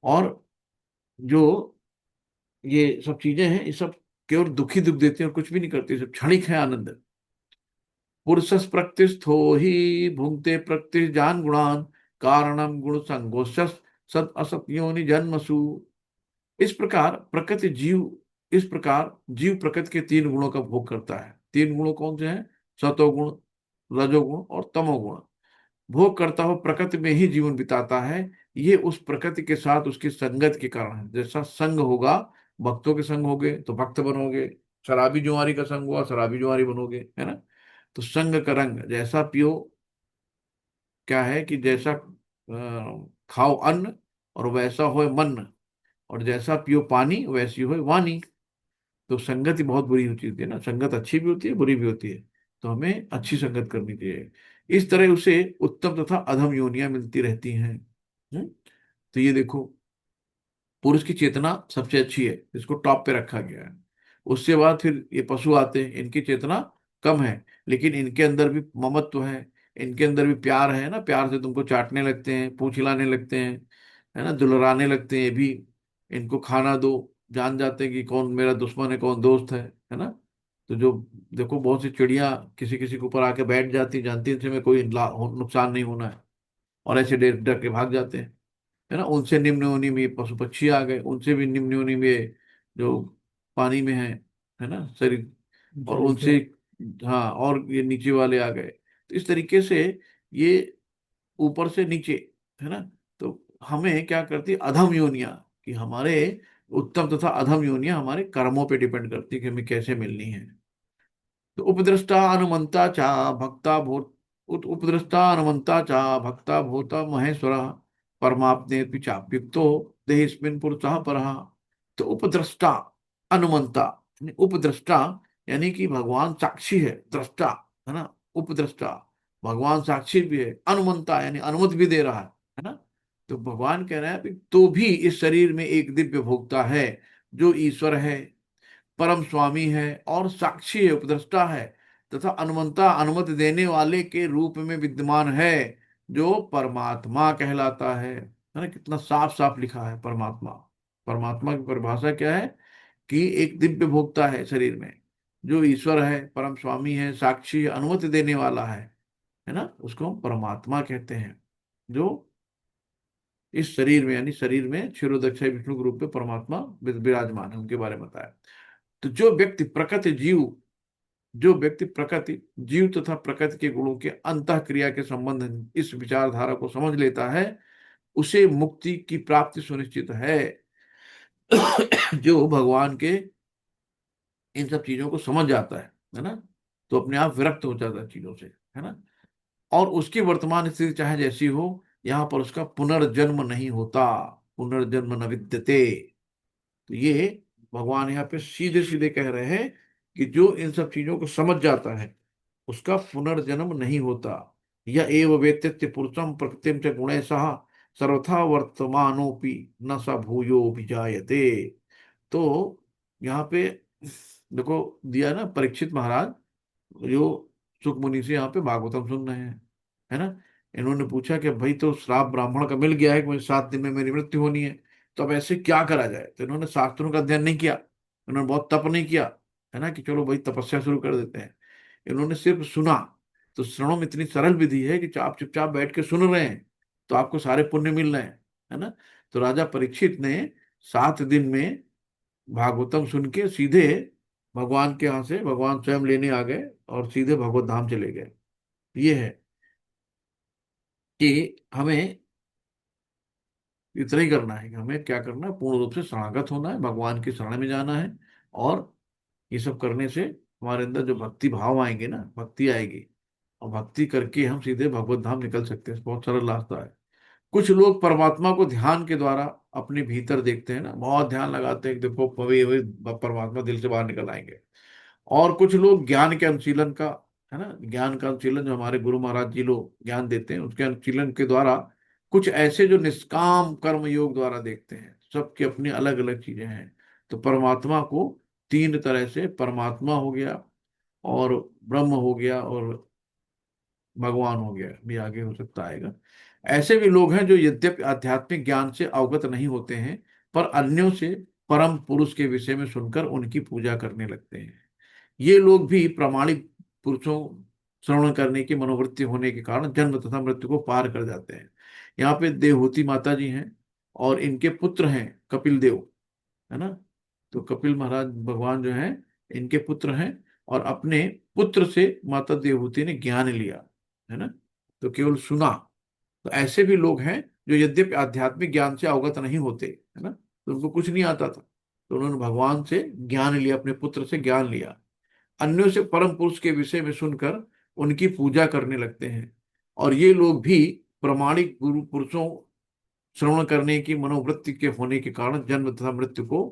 A: और जो ये सब चीजें हैं, ये सब केवल दुखी दुख देते हैं और कुछ भी नहीं करते, ये सब क्षणिक है आनंद। पुरुषस प्रकृतिस्थो ही भुंक्ते प्रकृति जान गुणान, कारणम गुण संगोष्ठ सद असत योनि जन्मसु। इस प्रकार प्रकृति जीव, इस प्रकार जीव प्रकृति के तीन गुणों का भोग करता है। तीन गुणों कौन से हैं? सतोगुण, रजोगुण और तमोगुण। भोग करता हुआ प्रकृति में ही जीवन बिताता है। ये उस प्रकृति के साथ उसकी संगत के कारण है। जैसा संग होगा, भक्तों के संग होगे तो भक्त बनोगे, शराबी जुआरी का संग हुआ शराबी जुआरी बनोगे, है ना। तो संग का रंग, जैसा पियो, क्या है कि जैसा खाओ अन्न और वैसा होए मन, और जैसा पियो पानी वैसी होए वाणी। तो संगत ही बहुत बुरी होती है ना, संगत अच्छी भी होती है बुरी भी होती है। तो हमें अच्छी संगत करनी चाहिए। इस तरह उसे उत्तम तथा अधम योनियां मिलती रहती हैं। तो ये देखो, पुरुष की चेतना सबसे अच्छी है, इसको टॉप पे रखा गया है। उसके बाद फिर ये पशु आते हैं, इनकी चेतना कम है, लेकिन इनके अंदर भी ममत्व है, इनके अंदर भी प्यार है ना। प्यार से तुमको चाटने लगते हैं, पूंछ हिलाने लगते हैं, है ना, दुलराने लगते हैं। ये भी, इनको खाना दो, जान जाते हैं कि कौन मेरा दुश्मन है कौन दोस्त है ना। तो जो, देखो बहुत सी चिड़िया किसी किसी के ऊपर आके बैठ जाती, जानती हैं इनसे में कोई नुकसान नहीं होना है, और ऐसे डर डर के भाग जाते हैं, है ना। उनसे निम्न योनि में ये पशु पक्षी आ गए, उनसे भी निम्न योनि में ये जो पानी में है ना, शरीर, और
B: जलीय।
A: उनसे, हाँ, और ये नीचे वाले आ गए। तो इस तरीके से ये ऊपर से नीचे, है ना। तो हमें क्या करती है अधम योनियां, कि हमारे उत्तम तथा अधम योनियां हमारे कर्मों पे डिपेंड करती है कि हमें कैसे मिलनी है। तो उपद्रष्टा अनुमंता चा भक्ता भूत, उपद्रष्टा अनुमंता चा भक्ता भूत महेश्वर परमाप्ने चाप्युक्तो देहिस्मिन् पुरुषः परः। तो उपद्रष्टा, अनुमंता, उपद्रष्टा यानी कि भगवान साक्षी है, दृष्टा है ना, उपद्रष्टा, भगवान साक्षी भी है, अनुमंता यानी अनुमति भी दे रहा है ना। तो भगवान कह रहे हैं तो भी इस शरीर में एक दिव्य भोक्ता है जो ईश्वर है, परम स्वामी है और साक्षी है, उपद्रष्टा है, तथा अनुमंता अनुमति देने वाले के रूप में विद्यमान है, जो परमात्मा कहलाता है ना। कितना साफ साफ लिखा है परमात्मा। परमात्मा की परिभाषा क्या है कि एक दिव्य भोक्ता है शरीर में, जो ईश्वर है, परम स्वामी है, साक्षी है, अनुमति देने वाला है ना, उसको हम परमात्मा कहते हैं। जो इस शरीर में यानी शरीर में क्षीरोदक्षय विष्णु के रूप में परमात्मा विराजमान है, उनके बारे में बताया। तो जो व्यक्ति प्रकृति, जीव तथा प्रकृति के गुणों के अंतः क्रिया के संबंध इस विचारधारा को समझ लेता है, उसे मुक्ति की प्राप्ति सुनिश्चित है। जो भगवान के इन सब चीजों को समझ जाता है ना, तो अपने आप विरक्त हो जाता है चीजों से, है ना। और उसकी वर्तमान स्थिति चाहे जैसी हो, यहाँ पर उसका पुनर्जन्म नहीं होता, पुनर्जन्म न विद्यते। तो ये भगवान यहाँ पे सीधे सीधे कह रहे हैं कि जो इन सब चीजों को समझ जाता है उसका पुनर्जन्म नहीं होता। यह एव वेत्य पुरुषम प्रकृतिम च गुणे सह सर्वथा वर्तमानोपि न स भूयो विजायते। तो यहाँ पे देखो दिया ना, परीक्षित महाराज जो सुख मुनि से यहाँ पे भागवतम सुन रहे हैं, है ना। इन्होंने पूछा कि भाई तो श्राप ब्राह्मण का मिल गया है कि मुझे 7 दिन में मेरी मृत्यु होनी है, तो अब ऐसे क्या करा जाए। तो इन्होंने शास्त्रों का अध्ययन नहीं किया, इन्होंने बहुत तप नहीं किया, है ना, कि चलो भाई तपस्या शुरू कर देते हैं। इन्होंने सिर्फ सुना। तो श्रवणम इतनी सरल विधि है कि आप चुपचाप बैठ के सुन रहे हैं तो आपको सारे पुण्य मिल रहे हैं, है ना। तो राजा परीक्षित ने 7 दिन में भागवतम सुन के सीधे भगवान के यहाँ से भगवान स्वयं लेने आ गए और सीधे भगवत धाम चले गए। ये है कि हमें इतना ही करना है कि हमें क्या करना है, पूर्ण रूप से शरणागत होना है, भगवान की शरण में जाना है। और ये सब करने से हमारे अंदर जो भक्ति भाव आएंगे ना, भक्ति आएगी, और भक्ति करके हम सीधे भगवत धाम निकल सकते हैं। बहुत सरल रास्ता है। कुछ लोग परमात्मा को ध्यान के द्वारा अपने भीतर देखते हैं ना, बहुत ध्यान लगाते हैं कि देखो पवे हुए परमात्मा दिल से बाहर निकल आएंगे। और कुछ लोग ज्ञान के अनुशीलन का, है ना, ज्ञान का अनुशीलन जो हमारे गुरु महाराज जी लोग ज्ञान देते हैं उसके अनुशीलन के द्वारा, कुछ ऐसे जो निष्काम कर्म योग द्वारा देखते हैं। सबकी अपनी अलग अलग चीजें हैं। तो परमात्मा को तीन तरह से, परमात्मा हो गया और ब्रह्म हो गया और भगवान हो गया, भी आगे हो सकता आएगा। ऐसे भी लोग हैं जो यद्यपि आध्यात्मिक ज्ञान से अवगत नहीं होते हैं, पर अन्यों से परम पुरुष के विषय में सुनकर उनकी पूजा करने लगते हैं। ये लोग भी प्रामाणिक पुरुषों श्रवण करने की मनोवृत्ति होने के कारण जन्म तथा मृत्यु को पार कर जाते हैं। यहाँ पे देवहूति माता जी हैं और इनके पुत्र हैं कपिल देव, है ना। तो कपिल महाराज भगवान जो हैं, इनके पुत्र हैं, और अपने पुत्र से माता देवहूति ने ज्ञान लिया, है ना। तो केवल सुना। तो ऐसे भी लोग हैं जो यद्यपि आध्यात्मिक ज्ञान से अवगत नहीं होते, है ना, तो उनको कुछ नहीं आता था, तो उन्होंने भगवान से ज्ञान लिया, अपने पुत्र से ज्ञान लिया। अन्यों से परम पुरुष के विषय में सुनकर उनकी पूजा करने लगते हैं। और ये लोग भी प्रमाणिक गुरु पुरुषों श्रवण करने की मनोवृत्ति के होने के कारण जन्म तथा मृत्यु को,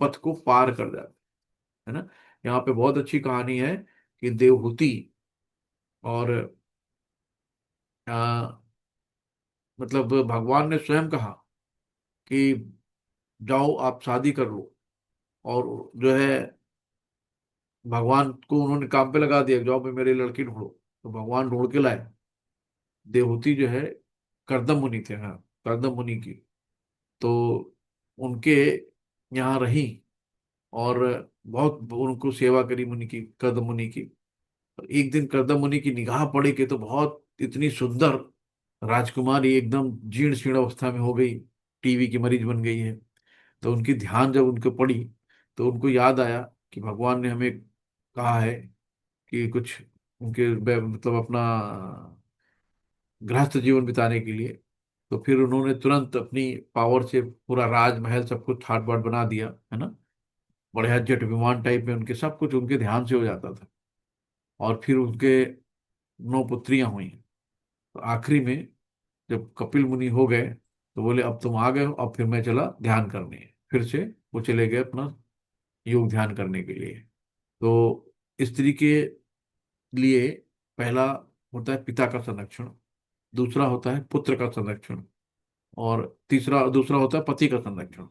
A: पथ को पार कर जाते हैं, है ना। यहाँ पे बहुत अच्छी कहानी है कि देवहूति और आ, मतलब भगवान ने स्वयं कहा कि जाओ आप शादी कर लो। और जो है भगवान को उन्होंने काम पे लगा दिया, जाओ मैं मेरी लड़की ढूंढो। तो भगवान ढूंढ के लाए। देवहूति जो है करदम मुनि थे, हाँ, करदम मुनि की। तो उनके यहाँ रही और बहुत उनको सेवा करी मुनि की, करदम मुनि की। एक दिन करदम मुनि की निगाह पड़ी कि तो बहुत इतनी सुंदर राजकुमारी एकदम जीर्ण शीर्ण अवस्था में हो गई, टीवी की मरीज बन गई है। तो उनकी ध्यान जब उनको पड़ी तो उनको याद आया कि भगवान ने हमें कहा है कि कुछ उनके मतलब अपना गृहस्थ जीवन बिताने के लिए। तो फिर उन्होंने तुरंत अपनी पावर से पूरा राजमहल सब कुछ ठाट बाट बना दिया, है ना। बढ़िया जेट विमान टाइप में उनके सब कुछ उनके ध्यान से हो जाता था। और फिर उनके 9 पुत्रियां हुई। तो आखिरी में जब कपिल मुनि हो गए तो बोले अब तुम आ गए हो, अब फिर मैं चला ध्यान करने फिर से। वो चले गए अपना योग ध्यान करने के लिए। तो स्त्री के लिए पहला होता है पिता का संरक्षण, दूसरा होता है पुत्र का संरक्षण, और तीसरा दूसरा होता है पति का संरक्षण,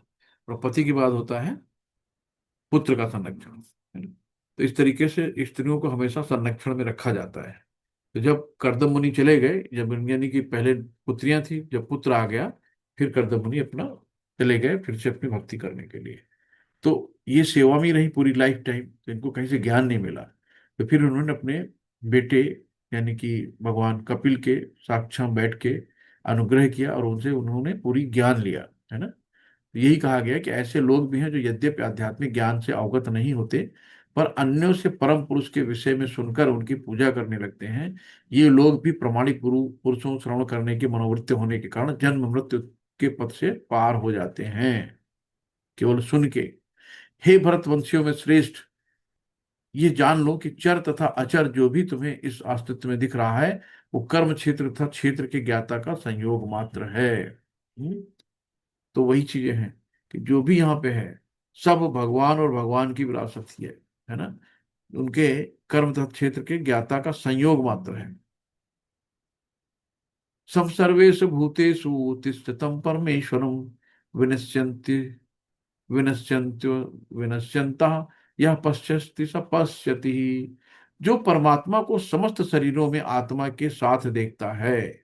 A: और पति के बाद होता है पुत्र का संरक्षण, है ना। तो इस तरीके से स्त्रियों को हमेशा संरक्षण में रखा जाता है। तो जब कर्दम मुनि चले गए, जब यानी कि पहले पुत्रियां थी, जब पुत्र आ गया, फिर कर्दम मुनि अपना चले गए फिर से अपनी भक्ति करने के लिए। तो ये सेवा में ही रही पूरी लाइफ टाइम, तो इनको कहीं से ज्ञान नहीं मिला। तो फिर उन्होंने अपने बेटे यानी कि भगवान कपिल के साक्षात बैठ के अनुग्रह किया और उनसे उन्होंने पूरी ज्ञान लिया, है ना। यही कहा गया कि ऐसे लोग भी हैं जो यद्यपि आध्यात्मिक ज्ञान से अवगत नहीं होते, पर अन्यों से परम पुरुष के विषय में सुनकर उनकी पूजा करने लगते हैं। ये लोग भी प्रमाणिक पुरुषों श्रवण करने की मनोवृत्ति होने के कारण जन्म मृत्यु के पथ से पार हो जाते हैं, केवल सुन के। हे भरतवंशियों में श्रेष्ठ, ये जान लो कि चर तथा अचर जो भी तुम्हें इस अस्तित्व में दिख रहा है, वो कर्म क्षेत्र तथा क्षेत्र के ज्ञाता का संयोग मात्र है। तो वही चीजें हैं कि जो भी यहाँ पे है, सब भगवान और भगवान की विरासत ही है ना। उनके कर्म तथा क्षेत्र के ज्ञाता का संयोग मात्र है। सब सर्वेषु भूतेषु तिष्ठतं परमेश्वरं विनश्यन्ति विनश्यन्त्यो विनश्यन्तः यह पश्यति स पश्यति। जो परमात्मा को समस्त शरीरों में आत्मा के साथ देखता है,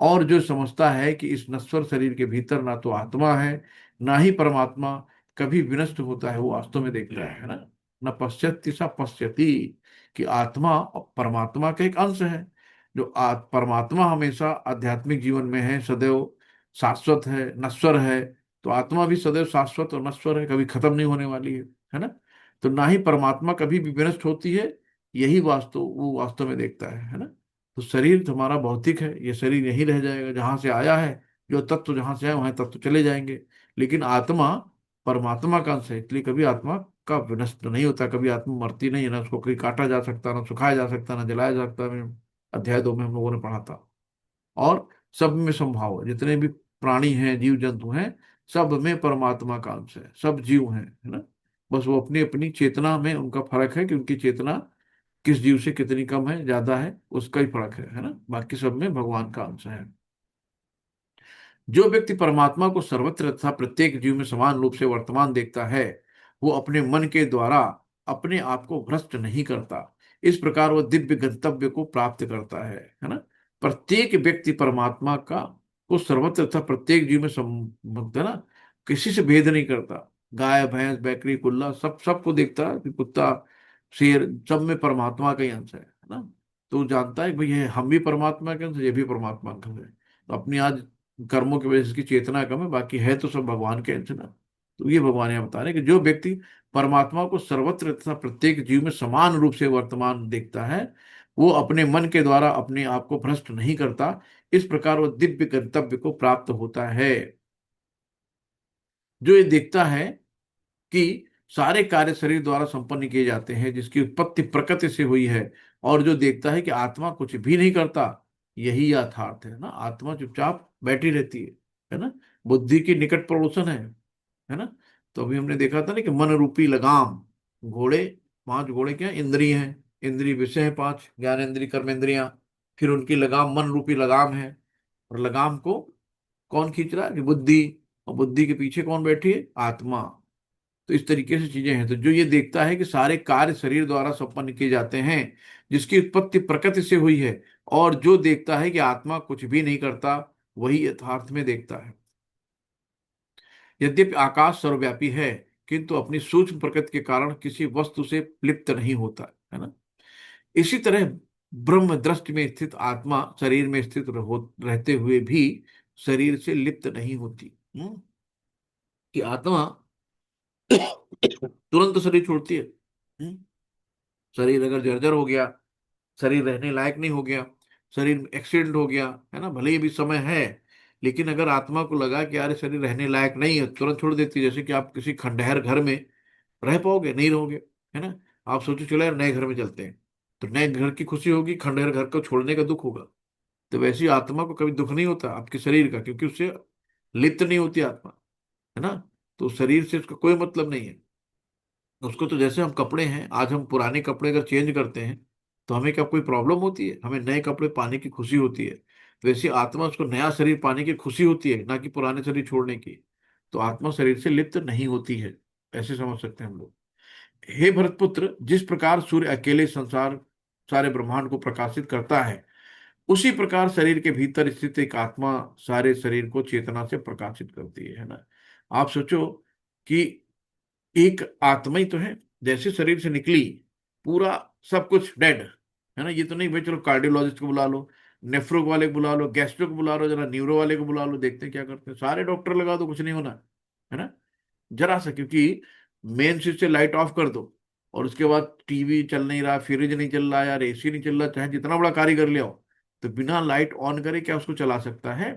A: और जो समझता है कि इस नश्वर शरीर के भीतर ना तो आत्मा है ना ही परमात्मा कभी विनष्ट होता है, वो वास्तव में देखता है ना। न पश्यति सा पश्यति, कि आत्मा और परमात्मा का एक अंश है। जो परमात्मा हमेशा आध्यात्मिक जीवन में है, सदैव शाश्वत है, नश्वर है। तो आत्मा भी सदैव शाश्वत और नश्वर है, कभी खत्म नहीं होने वाली है ना। तो ना ही परमात्मा कभी भी विनष्ट होती है, यही वास्तव वो वास्तव में देखता है ना। तो शरीर तुम्हारा भौतिक है, ये शरीर यहीं रह जाएगा जहां से आया है। जो तत्व जहां से आए वहां तत्व चले जाएंगे। लेकिन आत्मा परमात्मा का अंश है, इसलिए कभी आत्मा का विनष्ट नहीं होता, कभी आत्मा मरती नहीं है, ना उसको कहीं काटा जा सकता, ना सुखाया जा सकता, ना जलाया जा सकता। अध्याय 2 में हम लोगों ने पढ़ा था। और सब में संभाव है, जितने भी प्राणी हैं, जीव जंतु हैं, सब में परमात्मा का अंश है, सब जीव हैं, है ना। बस वो अपनी अपनी चेतना में उनका फर्क है कि उनकी चेतना किस जीव से कितनी कम है ज्यादा है, उसका ही फर्क है ना। बाकी सब में भगवान का अंश है। जो व्यक्ति परमात्मा को सर्वत्र तथा प्रत्येक जीव में समान रूप से वर्तमान देखता है, वो अपने मन के द्वारा अपने आप को भ्रष्ट नहीं करता। इस प्रकार वह दिव्य गंतव्य को प्राप्त करता है ना। प्रत्येक व्यक्ति परमात्मा का को सर्वत्र तथा प्रत्येक जीव में है ना, किसी से भेद नहीं करता। गाय भैंस बकरी कुल्ला सब सबको देखता है कि कुत्ता शेर सब में परमात्मा का ही अंश है ना। तो वो जानता है कि भाई ये हम भी परमात्मा के अंश, ये भी परमात्मा का अंश है। तो अपनी आज कर्मों की वजह से इसकी चेतना कम है, बाकी है तो सब भगवान के अंश ना। तो ये भगवान यहाँ बता रहे हैं कि जो व्यक्ति परमात्मा को सर्वत्र तथा प्रत्येक जीव में समान रूप से वर्तमान देखता है, वो अपने मन के द्वारा अपने आप को भ्रष्ट नहीं करता। इस प्रकार वो दिव्य गंतव्य को प्राप्त होता है। जो ये देखता है कि सारे कार्य शरीर द्वारा संपन्न किए जाते हैं, जिसकी उत्पत्ति प्रकृति से हुई है, और जो देखता है कि आत्मा कुछ भी नहीं करता, यही यथार्थ है ना। आत्मा चुपचाप बैठी रहती है ना। बुद्धि की निकट पड़ोसन है ना। तो अभी हमने देखा था ना कि मन रूपी लगाम, घोड़े, 5 घोड़े क्या इंद्रिय हैं, इंद्रिय विषय है 5, ज्ञान इंद्रिय कर्म इंद्रियां। फिर उनकी लगाम मन रूपी लगाम है, और लगाम को कौन खींच रहा है कि बुद्धि, और बुद्धि के पीछे कौन बैठी है, आत्मा। तो इस तरीके से चीजें हैं। तो जो ये देखता है कि सारे कार्य शरीर द्वारा संपन्न किए जाते हैं, जिसकी उत्पत्ति प्रकृति से हुई है, और जो देखता है कि आत्मा कुछ भी नहीं करता, वही यथार्थ में देखता है। यद्यपि आकाश सर्वव्यापी है, किंतु अपनी सूक्ष्म प्रकृति के कारण किसी वस्तु से लिप्त नहीं होता है ना। इसी तरह ब्रह्म दृष्टि में स्थित आत्मा शरीर में स्थित रहते हुए भी शरीर से लिप्त नहीं होती। कि आत्मा तुरंत शरीर छोड़ती है। शरीर अगर जर्जर हो गया, शरीर रहने लायक नहीं हो गया, शरीर में एक्सीडेंट हो गया, है ना, भले ही भी समय है, लेकिन अगर आत्मा को लगा कि यार शरीर रहने लायक नहीं है, तुरंत छोड़ देती है। जैसे कि आप किसी खंडहर घर में रह पाओगे, नहीं रहोगे, है ना। आप सोचो चलो यार नए घर में चलते हैं, तो नए घर की खुशी होगी, खंडहर घर को छोड़ने का दुख होगा। तो वैसे ही आत्मा को कभी दुख नहीं होता आपके शरीर का, क्योंकि उससे लिप्त नहीं होती आत्मा, है ना। तो शरीर से उसका कोई मतलब नहीं है। उसको तो जैसे हम कपड़े हैं, आज हम पुराने कपड़े अगर चेंज करते हैं तो हमें क्या कोई प्रॉब्लम होती है? हमें नए कपड़े पाने की खुशी होती है। तो वैसे आत्मा, उसको नया शरीर पाने की खुशी होती है, ना कि पुराने शरीर छोड़ने की। तो आत्मा शरीर से लिप्त नहीं होती है, ऐसे समझ सकते हैं हम लोग। हे भरतपुत्र, जिस प्रकार सूर्य अकेले संसार सारे ब्रह्मांड को प्रकाशित करता है, उसी प्रकार शरीर के भीतर स्थित एक आत्मा सारे शरीर को चेतना से प्रकाशित करती है ना। आप सोचो कि एक आत्मा ही तो है, जैसे शरीर से निकली पूरा सब कुछ डेड है ना। ये तो नहीं भाई चलो कार्डियोलॉजिस्ट को बुला लो, नेफ्रो वाले को बुला लो, गैस्ट्रो को बुला लो, जरा न्यूरो वाले को बुला लो, देखते हैं क्या करते हैं। सारे डॉक्टर लगा दो, कुछ नहीं होना है ना जरा सा। क्योंकि मेन स्विच से लाइट ऑफ कर दो और उसके बाद टीवी चल नहीं रहा, फ्रिज नहीं चल रहा यार, एसी नहीं चल रहा, चाहे जितना बड़ा कारीगर ले आओ, तो बिना लाइट ऑन करे क्या उसको चला सकता है?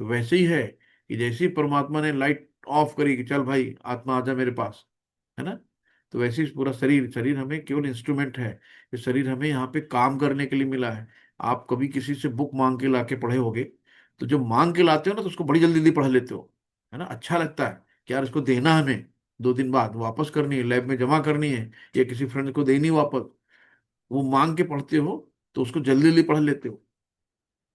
A: तो वैसे ही है कि जैसे ही परमात्मा ने लाइट ऑफ करी कि चल भाई आत्मा आजा मेरे पास, है ना। तो वैसे ही पूरा शरीर, शरीर हमें केवल इंस्ट्रूमेंट है। ये शरीर हमें यहाँ पे काम करने के लिए मिला है। आप कभी किसी से बुक मांग के लाके पढ़े होगे, तो जब मांग के लाते हो ना तो उसको बड़ी जल्दी जल्दी पढ़ लेते हो, है ना। अच्छा लगता है कि यार इसको देना है हमें, 2 दिन बाद वापस करनी है, लैब में जमा करनी है, या किसी फ्रेंड को देनी वापस। वो मांग के पढ़ते हो तो उसको जल्दी जल्दी पढ़ लेते हो।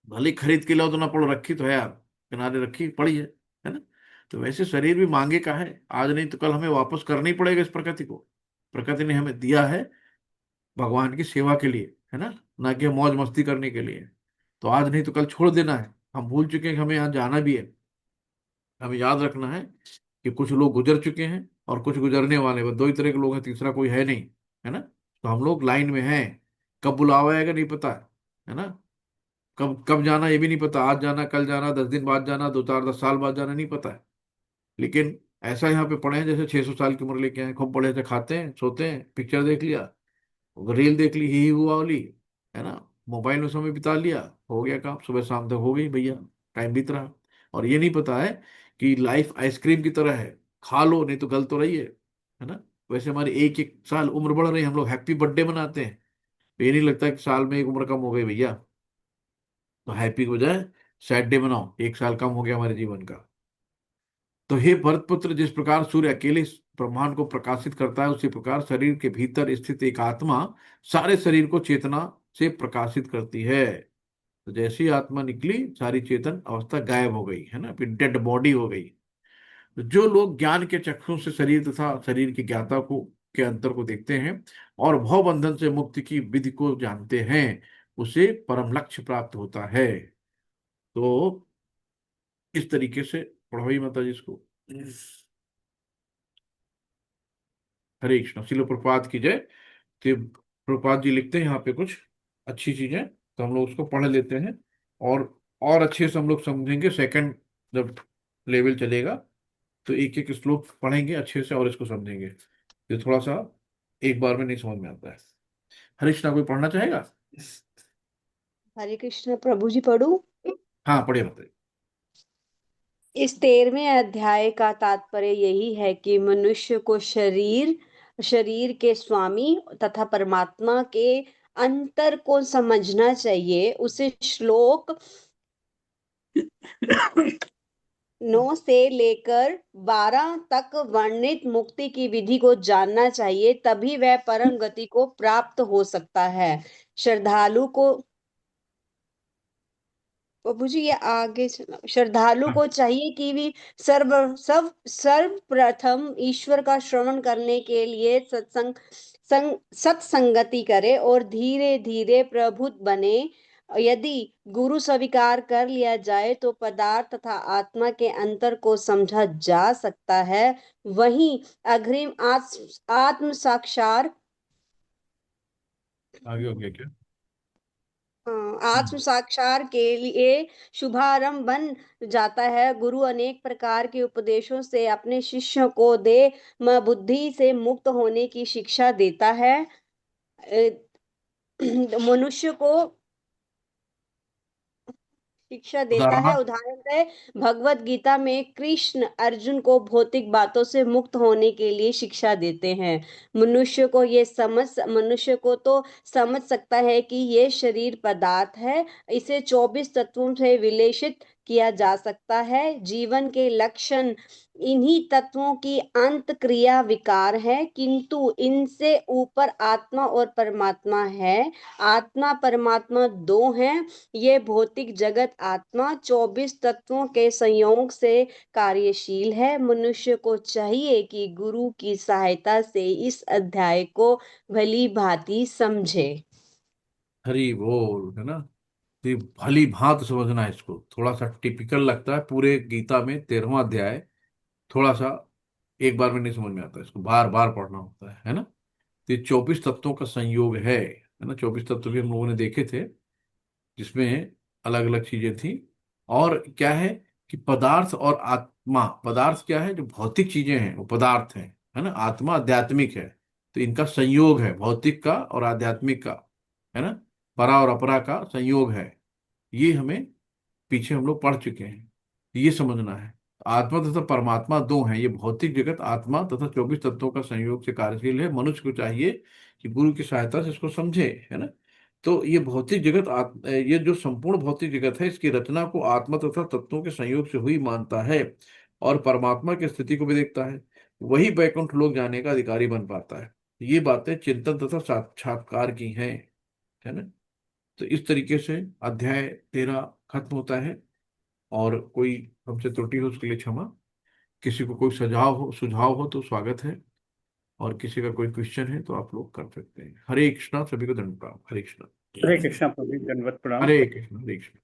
A: भले ही खरीद के लाओ तो ना पढ़ो, रखी तो है यार, किनारे रखी पड़ी है ना। तो वैसे शरीर भी मांगे का है, आज नहीं तो कल हमें वापस करना ही पड़ेगा इस प्रकृति को। प्रकृति ने हमें दिया है भगवान की सेवा के लिए, है ना कि मौज मस्ती करने के लिए। तो आज नहीं तो कल छोड़ देना है। हम भूल चुके हैं कि हमें यहाँ जाना भी है। हमें याद रखना है कि कुछ लोग गुजर चुके हैं और कुछ गुजरने वाले हैं, बस दो ही तरह के लोग हैं, तीसरा कोई है नहीं, है ना। तो हम लोग लाइन में हैं। कब बुलावा आएगा नहीं पता है ना। कब कब जाना ये भी नहीं पता, आज जाना, कल जाना, 10 दिन बाद जाना, 2 4 10 साल बाद जाना, नहीं पता है। लेकिन ऐसा यहाँ पे पड़े हैं जैसे 600 साल की उम्र लेके आए, खूब बड़े से खाते हैं, सोते हैं, पिक्चर देख लिया, रील देख ली, ही हुआ वाली, है ना। मोबाइल में समय बिता लिया, हो गया काम, सुबह शाम तक हो गई भैया, टाइम बीत रहा। और ये नहीं पता है कि लाइफ आइसक्रीम की तरह है, खा लो नहीं तो गल तो रही है ना। वैसे हमारी एक एक साल उम्र बढ़ रही है, हम लोग हैप्पी बर्थडे मनाते हैं, तो ये नहीं लगता कि साल में एक उम्र कम हो गई भैया। तो हैप्पी की बजाय सैड डे मनाओ, एक साल कम हो गया हमारे जीवन का। तो हे भरतपुत्र, जिस प्रकार सूर्य अकेले इस ब्रह्मांड को प्रकाशित करता है, उसी प्रकार शरीर के भीतर स्थित एक आत्मा सारे शरीर को चेतना से प्रकाशित करती है। तो जैसी ही आत्मा निकली, सारी चेतन अवस्था गायब हो गई, है ना, फिर डेड बॉडी हो गई। तो जो लोग ज्ञान के चक्षु से शरीर तथा शरीर की ज्ञाता को के अंतर को देखते हैं और भव बंधन से मुक्ति की विधि को जानते हैं, उसे परम लक्ष्य प्राप्त होता है। तो इस तरीके से पढ़ो ही माता जी इसको। हरे कृष्ण, शिल प्रपात की जय। तो प्रपात जी लिखते हैं यहाँ पे कुछ अच्छी चीजें, तो हम लोग उसको पढ़ लेते हैं। और और अच्छे से हम लोग समझेंगे सेकंड जब लेवल चलेगा, तो एक एक श्लोक पढ़ेंगे अच्छे से और इसको समझेंगे। ये थोड़ा सा एक बार में नहीं समझ में आता है। हरे कृष्णा, कोई पढ़ना चाहेगा?
B: हरे कृष्ण प्रभु जी पढ़ू।
A: हाँ पढ़िए बताइए।
B: इस 13वें अध्याय का तात्पर्य यही है कि मनुष्य को शरीर शरीर के स्वामी तथा परमात्मा के अंतर को समझना चाहिए। उसे श्लोक 9 से लेकर 12 तक वर्णित मुक्ति की विधि को जानना चाहिए, तभी वह परम गति को प्राप्त हो सकता है। श्रद्धालु को बाबू जी, ये आगे श्रद्धालु
A: हाँ,
B: को चाहिए कि भी सर्वप्रथम ईश्वर का श्रवण करने के लिए सत्संगति करे और धीरे धीरे प्रबुद्ध बने। यदि गुरु स्वीकार कर लिया जाए तो पदार्थ तथा आत्मा के अंतर को समझा जा सकता है। वहीं अग्रिम आत्म साक्षार
A: आगे हो गया क्या?
B: आत्म साक्षार के लिए शुभारंभ बन जाता है। गुरु अनेक प्रकार के उपदेशों से अपने शिष्य को देह बुद्धि से मुक्त होने की शिक्षा देता है। मनुष्य को शिक्षा देता है।
A: उदाहरण।
B: उदाहरण है, भगवत गीता में कृष्ण अर्जुन को भौतिक बातों से मुक्त होने के लिए शिक्षा देते हैं। मनुष्य को तो समझ सकता है कि ये शरीर पदार्थ है, इसे 24 तत्वों से विलेशित किया जा सकता है। जीवन के लक्षण इन्हीं तत्वों की अंत क्रिया विकार है, किंतु इनसे ऊपर आत्मा और परमात्मा है। आत्मा परमात्मा दो हैं। ये भौतिक जगत आत्मा 24 तत्वों के संयोग से कार्यशील है। मनुष्य को चाहिए कि गुरु की सहायता से इस अध्याय को भली भांति समझे।
A: हरि बोल, है ना। तो ये भली भांत समझना है इसको। थोड़ा सा टिपिकल लगता है, पूरे गीता में 13वां अध्याय थोड़ा सा एक बार में नहीं समझ में आता, इसको बार बार पढ़ना होता है ना। तो ये 24 तत्वों का संयोग है ना। 24 तत्व भी हम लोगों ने देखे थे, जिसमें अलग अलग चीजें थी। और क्या है कि पदार्थ और आत्मा, पदार्थ क्या है, जो भौतिक चीजें हैं वो पदार्थ है ना। आत्मा आध्यात्मिक है। तो इनका संयोग है, भौतिक का और आध्यात्मिक का, है ना। परा और अपरा का संयोग है। ये हमें पीछे हम लोग पढ़ चुके हैं। ये समझना है। आत्मा तथा परमात्मा दो हैं। ये भौतिक जगत आत्मा तथा 24 तत्वों का संयोग से कार्यशील है। मनुष्य को चाहिए कि गुरु की सहायता से इसको समझे, है ना। तो ये भौतिक जगत ये जो संपूर्ण भौतिक जगत है, इसकी रचना को आत्मा तथा तत्वों के संयोग से हुई मानता है और परमात्मा की स्थिति को भी देखता है। वही वैकुंठ लोक जाने का अधिकारी बन पाता है। ये बातें चिंतन तथा साक्षात्कार की हैं, है ना। तो इस तरीके से अध्याय 13 खत्म होता है। और कोई हमसे त्रुटि हो उसके लिए क्षमा। किसी को कोई सुझाव हो तो स्वागत है। और किसी का कोई क्वेश्चन है तो आप लोग कर सकते हैं। हरे कृष्णा, सभी को धन्यवाद प्रणाम। हरे कृष्णा।
C: हरे कृष्णा प्रभु जी, दंडवत प्रणाम।
A: हरे कृष्णा, हरे कृष्णा।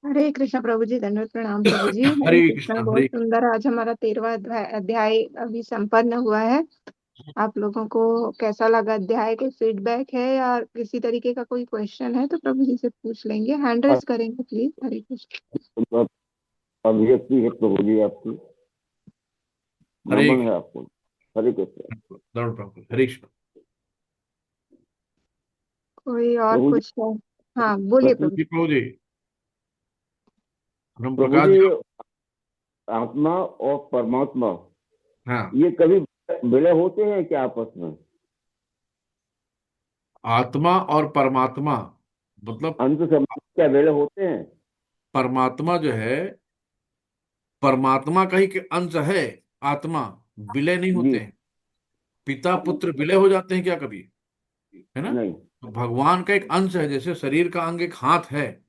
D: हरे कृष्ण प्रभु जी, धन्यवाद प्रणाम प्रभु जी। हरे
A: हरे
D: कृष्ण।
A: कृष्णा,
D: बहुत
A: हरे।
D: सुंदर, आज हमारा 13वां अध्याय अभी संपन्न हुआ है। आप लोगों को कैसा लगा अध्याय? के फीडबैक है या किसी तरीके का कोई क्वेश्चन है तो प्रभु जी से पूछ लेंगे, हैंड रेज करेंगे प्लीज। हरे कृष्ण।
C: अभिव्यक्ति है प्रभु जी आपकी,
A: हरे
C: नमन है आपको। हरे कृष्ण
A: दौड़ प्रभु, हरे कृष्णा।
D: कोई और
C: प्रभु जी।
D: कुछ है? हाँ बोलिए
A: प्रभु
D: प्रभु
A: जी,
D: जी।
A: प्रभु जी, ब्रह्म
C: प्रभु
A: प्रकाश
C: जी,
A: जी।
C: आत्मा और परमात्मा
A: हाँ।
C: ये कभी विलय होते हैं क्या आपस में?
A: आत्मा और परमात्मा मतलब,
C: अंत समय क्या विलय होते हैं?
A: परमात्मा जो है, परमात्मा का ही के अंश है। आत्मा विलय नहीं होते
C: जी
A: हैं। पिता पुत्र विलय हो जाते हैं क्या कभी? है ना।
C: नहीं।
A: तो भगवान का एक अंश है, जैसे शरीर का अंग एक हाथ है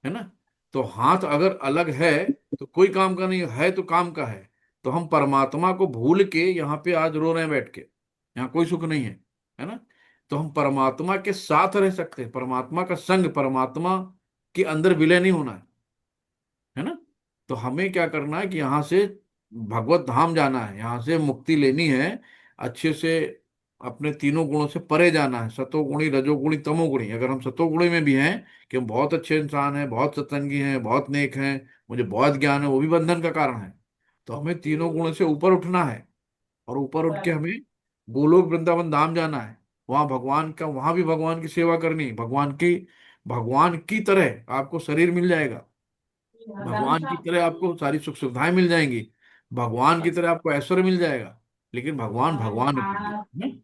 A: ना। तो हाथ अगर अलग है तो कोई काम का नहीं है, तो काम का है। तो हम परमात्मा को भूल के यहाँ पे आज रो रहे हैं बैठ के, यहाँ कोई सुख नहीं है ना। तो हम परमात्मा के साथ रह सकते हैं। परमात्मा का संग, परमात्मा के अंदर विलय नहीं होना है ना। तो हमें क्या करना है कि यहाँ से भगवत धाम जाना है, यहाँ से मुक्ति लेनी है। अच्छे से अपने तीनों गुणों से परे जाना है, सतोगुणी रजोगुणी तमोगुणी। अगर हम सतोगुणी में भी हैं कि हम बहुत अच्छे इंसान हैं, बहुत सत्संगी हैं, बहुत नेक हैं, मुझे बहुत ज्ञान है, वो भी बंधन का कारण है। तो हमें तीनों गुणों से ऊपर उठना है। और ऊपर उठ के हमें गोलोक वृंदावन धाम जाना है। वहां भगवान का, वहां भी भगवान की सेवा करनी, भगवान की तरह आपको शरीर मिल जाएगा। भगवान की तरह आपको सारी सुख सुविधाएं मिल जाएंगी। भगवान की तरह आपको ऐश्वर्य मिल जाएगा। लेकिन भगवान भगवान रहेंगे, है ना?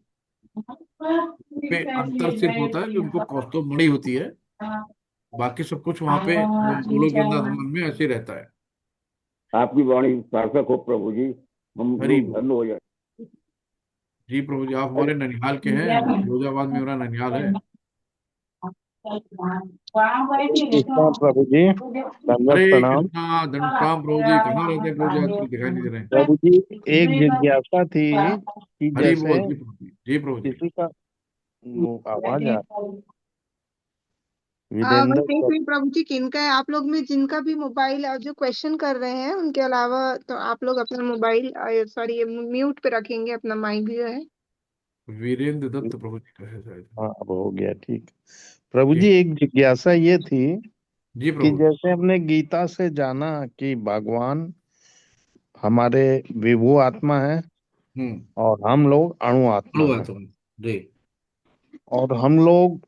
A: पे अंतर सिर्फ होता है कि उनको कौस्तुभ मणि होती है। बाकी सब कुछ वहां पे गोलोक वृंदावन में ऐसे ही रहता है।
C: आपकी वाणी सार्थक हो प्रभु जी, हम
A: हरि
C: लोग
A: बोल।
C: धन्य हो जाए।
A: जी प्रभु जी, आप
C: हरे
A: हमारे ननिहाल के हैं। फिरोजाबाद में मेरा ननिहाल है।
E: कृष्णा प्रभु जी, दंडवत
A: हरे
E: प्रणाम।
A: कृष्णा, दंड प्रणाम प्रभु जी। कहाँ रहते हैं प्रभु जी? आजकल दिखाई नहीं दे रहे हैं।
E: प्रभु जी, एक जिज्ञासा थी कि
A: हरि
E: जैसे
A: बोल जी प्रभु जी, जी प्रभु जी।
E: किसी का आवाज आ विदेंद्र
D: बस एक मिनट प्रभु जी, किनका है आप लोग में जिनका भी मोबाइल जो क्वेश्चन कर रहे हैं उनके अलावा, तो आप लोग अपना मोबाइल, सॉरी, म्यूट पे रखेंगे अपना माइक जो है।
A: वीरेंद्र दत्त प्रभु जी का है शायद।
E: हाँ अब हो गया ठीक। प्रभु
A: जी।
E: जी, एक जिज्ञासा ये थी
A: जी
E: कि
A: प्रभु।
E: जैसे हमने गीता से जाना कि भगवान हमारे विभु आत्मा है
A: हम्म।
E: और हम लोग अणु आत्मा
A: हुआ
E: है,
A: तो। जी।
E: और हम लोग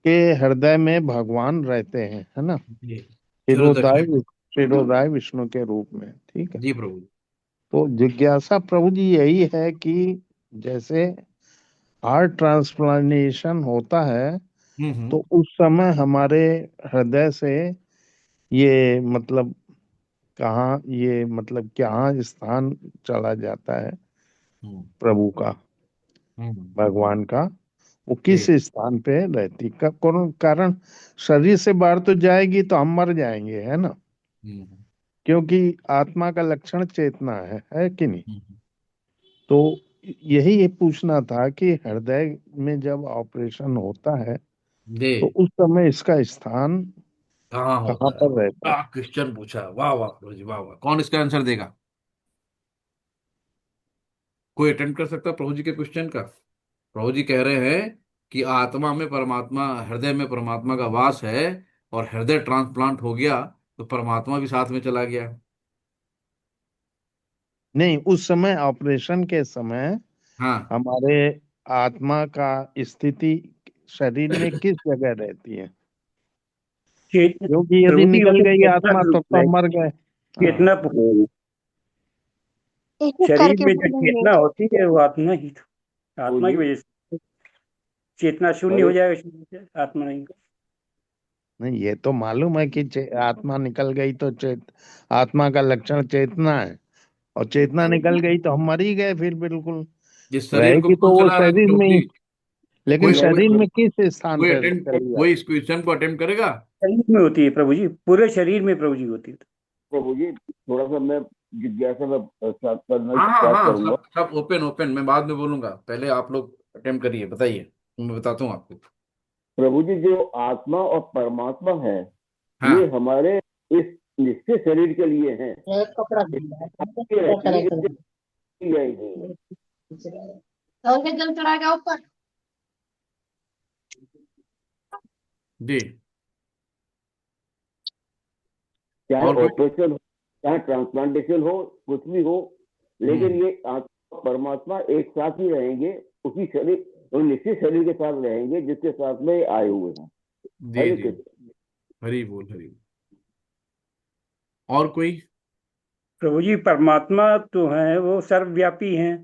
E: के हृदय में भगवान रहते हैं, है ना।
A: जी। चलो
E: क्षीरोदाय,
A: दक्षिण।
E: क्षीरोदाय विष्णु के रूप में, ठीक है।
A: जी प्रभु।
E: तो जिज्ञासा प्रभु जी यही है कि जैसे हार्ट ट्रांसप्लांटेशन होता है
A: हम्म।
E: तो उस समय हमारे हृदय से ये मतलब कहाँ, ये मतलब क्या स्थान चला जाता है
A: हम्म
E: प्रभु का,
A: हम्म
E: भगवान का, वो
A: जी
E: किस स्थान पे रहती का कौन कारण? शरीर से बाहर तो जाएगी तो हम मर जाएंगे, है ना?
A: हम्म
E: क्योंकि आत्मा का लक्षण चेतना है कि नहीं?
A: हम्म,
E: तो यही ये पूछना था कि हृदय में जब ऑपरेशन होता है
A: जी
E: तो उस समय इसका स्थान
A: कहाँ
E: कहाँ
A: होता है?
E: पर रहता है?
A: क्या क्वेश्चन पूछा, वाह वाह प्रभु जी, वाह वाह। कौन इसका आंसर देगा? कोई अटेम्प्ट कर सकता है प्रभु जी के क्वेश्चन का? प्रभु जी कह रहे हैं कि आत्मा में परमात्मा, हृदय में परमात्मा का वास है, और हृदय ट्रांसप्लांट हो गया तो परमात्मा भी साथ में चला गया।
E: नहीं, उस समय ऑपरेशन के समय
A: हाँ
E: हमारे आत्मा का स्थिति शरीर में किस जगह रहती है? क्योंकि यदि
C: प्रभु जी वो
E: निकल
C: तो
E: गई
C: चेतना
E: आत्मा
C: के रूप
E: तो
C: में है।
E: हम मर गए। हाँ।
C: चेतना पकड़ेगी।
D: एक एक
C: शरीर
D: करके
C: में जो
D: बोलेंगे।
C: चेतना होती है वो आत्मा ही तो, आत्मा की
F: जी
C: वजह से चेतना शून्य हो
F: बड़े
C: जाएगा शरीर से, आत्मा नहीं।
E: नहीं, ये तो मालूम है कि आत्मा निकल गई तो आत्मा का लक्षण चेतना है, और चेतना निकल गई तो हम मर ही गए फिर बिल्कुल।
A: जिस शरीर को
E: रहेगी तो
A: कौन
E: वो
A: चला रहा है
E: शरीर
A: प्रभु
E: में ही,
A: जी?
E: लेकिन
A: कोई कोई
E: शरीर में किस स्थान
A: कोई
E: पर
A: अटेम्प्ट,
E: चली
A: कोई
E: जाती?
A: इस क्वेश्चन को अटेम्प्ट करेगा?
C: शरीर में होती है प्रभु जी, पूरे शरीर में प्रभु जी होती है।
F: प्रभु जी थोड़ा सा मैं जिज्ञासा में स्टार्ट करना
A: हाँ हाँ
F: स्टार्ट
A: हाँ,
F: करूंगा।
A: सब सब ओपन ओपन, मैं बाद में बोलूंगा, पहले आप लोग अटेम्प्ट करिए, बताइए, मैं बताता हूँ आपको।
F: प्रभु जी जो आत्मा और परमात्मा है ये
A: हाँ
F: हमारे इस निश्चित शरीर के लिए हैं। इसके आगे रहेंगे, इसके आगे रहेंगे।
A: जी।
F: चाहे
A: और कोई?
F: ऑपरेशन हो, चाहे ट्रांसप्लांटेशन हो, कुछ भी हो, लेकिन
A: हम्म
F: ये आत्मा और परमात्मा एक साथ ही रहेंगे, उसी शरीर और निश्चित शरीर के साथ रहेंगे जिसके साथ में ये आए हुए हैं।
A: जी
F: हरे
A: जी,
F: कृष्ण।
A: हरी बोल हरी बोल। और कोई?
C: प्रभु जी परमात्मा तो है, वो सर्वव्यापी हैं,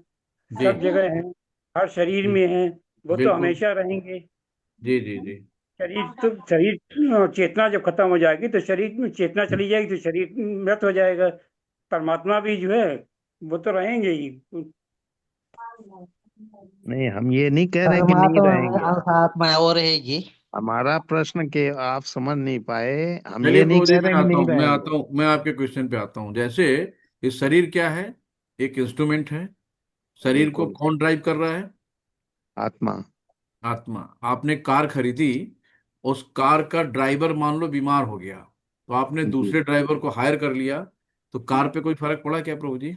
A: जी
C: सब जगह हैं, हर शरीर
A: जी
C: में हैं, वो तो
A: बिल्कुल।
C: हमेशा रहेंगे।
A: जी जी जी
C: शरीर चेतना जब खत्म हो जाएगी तो शरीर में चेतना चली जाएगी तो शरीर मृत हो जाएगा। परमात्मा भी जो है वो तो रहेंगे ही।
E: नहीं, हम ये नहीं कह रहे कि नहीं
G: परमात्मा है,
E: रहेंगे।
G: आत्मा है और रहेगी।
E: हमारा प्रश्न के आप समझ नहीं पाए। हम
A: चलिए
E: ये नहीं
A: प्रभु जी,
E: कह
A: मैं
E: रहे कि
A: आता
E: नहीं
A: हूँ, मैं
E: रहेंगे।
A: आता हूँ, मैं आपके क्वेश्चन पे आता हूँ। जैसे इस शरीर क्या है? एक इंस्ट्रूमेंट है। शरीर को
F: बिल्कुल।
A: कौन ड्राइव कर रहा है?
E: आत्मा।
A: आत्मा। आपने कार खरीदी, उस कार का ड्राइवर मान लो बीमार हो गया, तो आपने
E: जी।
A: दूसरे ड्राइवर को हायर कर लिया, तो कार पे कोई फर्क पड़ा क्या प्रभु जी?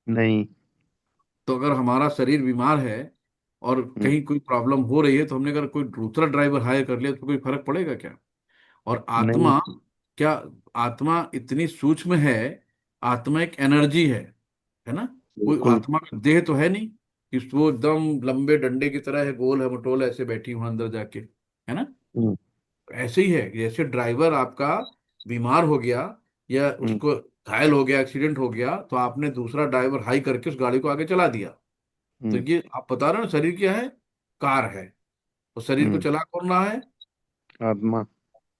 E: नहीं।
A: तो अगर हमारा शरीर बीमार है और
E: हम्म,
A: कहीं कोई प्रॉब्लम हो रही है, तो हमने अगर कोई दूसरा ड्राइवर हायर कर लिया तो कोई फर्क पड़ेगा क्या? और
E: नहीं।
A: आत्मा क्या? आत्मा इतनी सूक्ष्म है, आत्मा एक एनर्जी है ना? कोई
E: बिल्कुल।
A: आत्मा का देह तो है नहीं कि वो एकदम लंबे डंडे की तरह है, गोल है, मटोल है, ऐसे बैठी हूं अंदर जाके, है ना?
E: हम्म,
A: ऐसे ही है कि जैसे ड्राइवर आपका बीमार हो गया या
E: हम्म,
A: उसको घायल हो गया, एक्सीडेंट हो गया, तो आपने दूसरा ड्राइवर हाई करके उस गाड़ी को आगे चला दिया। तो
E: हम्म,
A: ये आप बता रहे हो ना, शरीर क्या है? कार है। और शरीर को
E: हम्म,
A: चला कौन रहा है?
E: आत्मा।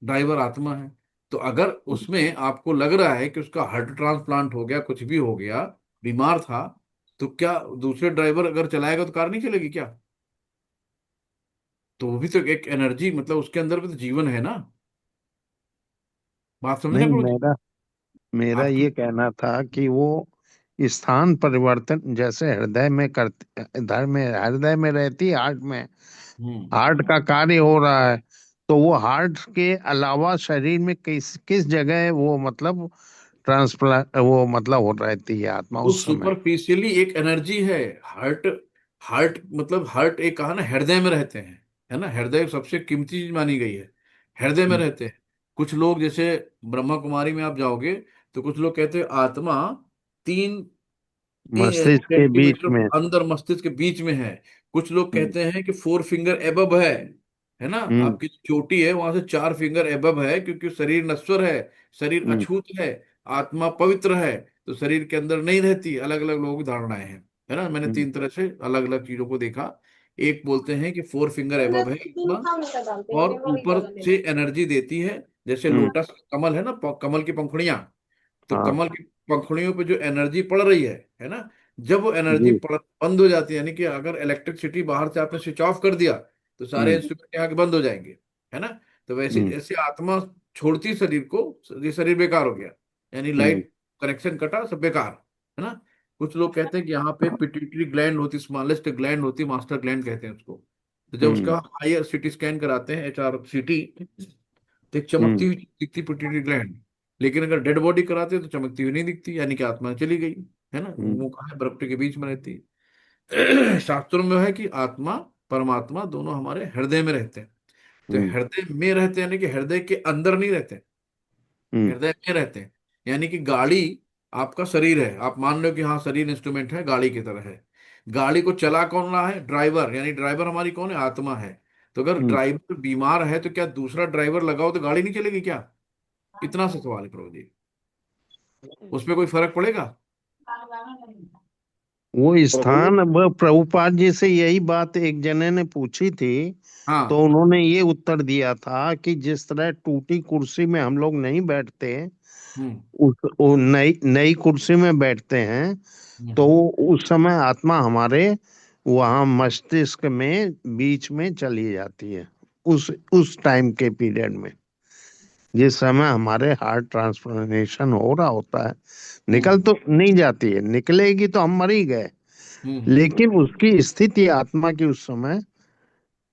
A: ड्राइवर आत्मा है। तो अगर
E: हम्म,
A: उसमें आपको लग रहा है कि उसका हार्ट ट्रांसप्लांट हो गया, कुछ भी हो गया, बीमार था, तो क्या दूसरे ड्राइवर अगर चलाएगा तो कार नहीं चलेगी क्या? तो वो भी तो एक एनर्जी, मतलब उसके अंदर भी तो जीवन है ना। बात समझ रहे
E: नहीं,
A: हैं प्रभु जी?
E: मेरा मेरा
A: आपकी।
E: ये कहना था कि वो स्थान परिवर्तन जैसे हृदय में करते, हृदय में रहती है, हार्ट में,
A: हम्म
E: हार्ट का कार्य हो रहा है, तो वो हार्ट के अलावा शरीर में किस किस जगह वो मतलब ट्रांसप्लांट, वो मतलब हो रहती है आत्मा
A: वो
E: उस समय?
A: सुपरफिशियली एक एनर्जी है। हार्ट, हार्ट मतलब हार्ट, एक कहा ना हृदय में रहते हैं, है ना? हृदय सबसे कीमती चीज मानी गई है, हृदय में
E: हम्म,
A: रहते हैं। कुछ लोग जैसे ब्रह्मा कुमारी में आप जाओगे, तो कुछ लोग कहते हैं आत्मा तीन
E: मस्तिष्क के बीच
A: सेंटीमीटर
E: में।
A: अंदर मस्तिष्क के बीच में है। कुछ लोग
E: हम्म,
A: कहते हैं कि 4 फिंगर एबव है ना?
E: हम्म,
A: आपकी चोटी है वहां से 4 फिंगर एबव है, क्योंकि शरीर नश्वर है, शरीर
E: हम्म,
A: अछूत है, आत्मा पवित्र है, तो शरीर के अंदर नहीं रहती। अलग अलग लोगों की धारणाएं हैं, है ना? मैंने
E: हम्म,
A: 3 तरह से अलग अलग चीजों को देखा एक बोलते हैं कि 4 फिंगर एबव है आत्मा, और ऊपर से एनर्जी देती है। जैसे
E: हम्म,
A: लोटस कमल है ना, कमल की पंखुड़ियां, तो
E: हाँ
A: कमल की पंखुड़ियों पे जो एनर्जी पड़ रही है ना, जब वो एनर्जी
E: जी,
A: बंद हो जाती है, यानी कि अगर इलेक्ट्रिसिटी बाहर से आपने स्विच ऑफ कर दिया तो सारे
E: हम्म,
A: इंस्ट्रूमेंट यहाँ के बंद हो जाएंगे, है ना। तो वैसे
E: हम्म,
A: जैसे आत्मा छोड़ती शरीर को, ये शरीर बेकार हो गया, यानी
E: हम्म,
A: लाइट कनेक्शन कटा, सब बेकार, है ना। कुछ लोग कहते हैं कि यहाँ पे पिट्यूटरी ग्लैंड होती, स्मॉलेस्ट ग्लैंड होती, मास्टर ग्लैंड कहते हैं उसको। तो जब
E: हम्म,
A: उसका हायर सीटी स्कैन कराते हैं, HRCT, तो एक
E: हम्म,
A: चमकती हुई दिखती पिट्यूटरी ग्लैंड। लेकिन अगर डेड बॉडी कराते हैं तो चमकती हुई नहीं दिखती, यानी कि आत्मा चली गई, है ना,
E: हम्म,
A: वो कहाँ है, बरकटे के बीच में रहती है। शास्त्रों में है कि आत्मा परमात्मा दोनों हमारे हृदय में रहते हैं। तो
E: हम्म,
A: हृदय में रहते हैं, यानी कि हृदय के अंदर नहीं रहते,
E: हम्म,
A: हृदय में रहते हैं। यानी कि गाड़ी आपका शरीर है, आप मान लो कि हाँ शरीर इंस्ट्रूमेंट है, गाड़ी की तरह है। गाड़ी को चला कौन रहा है, ड्राइवर, यानी ड्राइवर हमारी कौन है, आत्मा है। तो अगर
E: हम्म।
A: ड्राइवर बीमार है तो क्या दूसरा ड्राइवर लगाओ तो गाड़ी नहीं चलेगी क्या? इतना सा सवाल है प्रभु जी, उसमें कोई फर्क पड़ेगा?
E: वो
F: प्रभु जी।
E: स्थान, वो प्रभुपाद जी से यही बात एक जने ने पूछी थी, तो
A: हाँ।
E: उन्होंने ये उत्तर दिया था कि जिस तरह टूटी कुर्सी में हम लोग नहीं बैठते,
A: हम्म।
E: उस वो नई नई कुर्सी में बैठते हैं, तो
A: हम्म।
E: उस समय आत्मा हमारे वहाँ मस्तिष्क में बीच में चली जाती है, उस टाइम के पीरियड में, जिस समय हमारे हार्ट ट्रांसप्लांटेशन हो रहा होता है। निकल
A: हम्म।
E: तो नहीं जाती है, निकलेगी तो हम मर ही गए,
A: हम्म।
E: लेकिन उसकी स्थिति आत्मा की उस समय,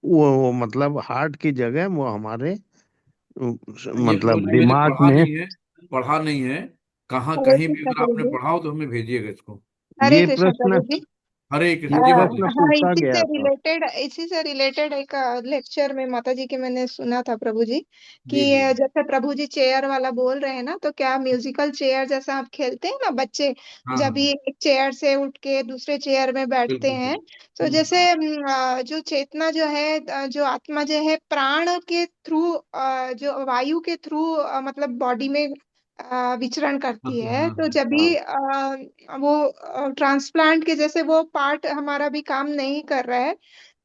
E: वो मतलब हार्ट की जगह वो हमारे
A: ये प्रभु
E: मतलब
A: जी मैंने
E: दिमाग
A: पढ़ा
E: में।
A: नहीं है, पढ़ा नहीं है। कहाँ
D: हरे
A: कहीं भी
D: कृष्ण
A: अगर
D: प्रभु
A: आपने
D: जी।
A: पढ़ा हो तो हमें भेजिएगा इसको।
D: हरे
E: ये
D: कृष्ण
E: प्रश्न
D: प्रभु जी।
A: हरे
E: ये
A: कृष्ण जी,
E: प्रश्न
A: बताइए।
D: हाँ,
E: पूछा गया था।
D: इसी से रिलेटेड एक लेक्चर में माता जी के मैंने सुना था प्रभु जी
A: जी
D: कि
A: जी।
D: जैसे प्रभु जी चेयर वाला बोल रहे हैं ना, तो क्या म्यूजिकल चेयर जैसा आप खेलते हैं ना बच्चे,
A: हाँ
D: जब भी
A: हाँ,
D: एक चेयर से उठ के दूसरे चेयर में बैठते
A: बिल्कुल
D: हैं,
A: बिल्कुल।
D: तो जैसे जो चेतना जो है, जो आत्मा जो है प्राण के थ्रू, जो वायु के थ्रू मतलब बॉडी में विचरण
A: हाँ
D: करती
A: हाँ
D: है,
A: हाँ
D: तो जब भी
E: हाँ,
D: वो ट्रांसप्लांट के जैसे वो पार्ट हमारा भी काम नहीं कर रहा है,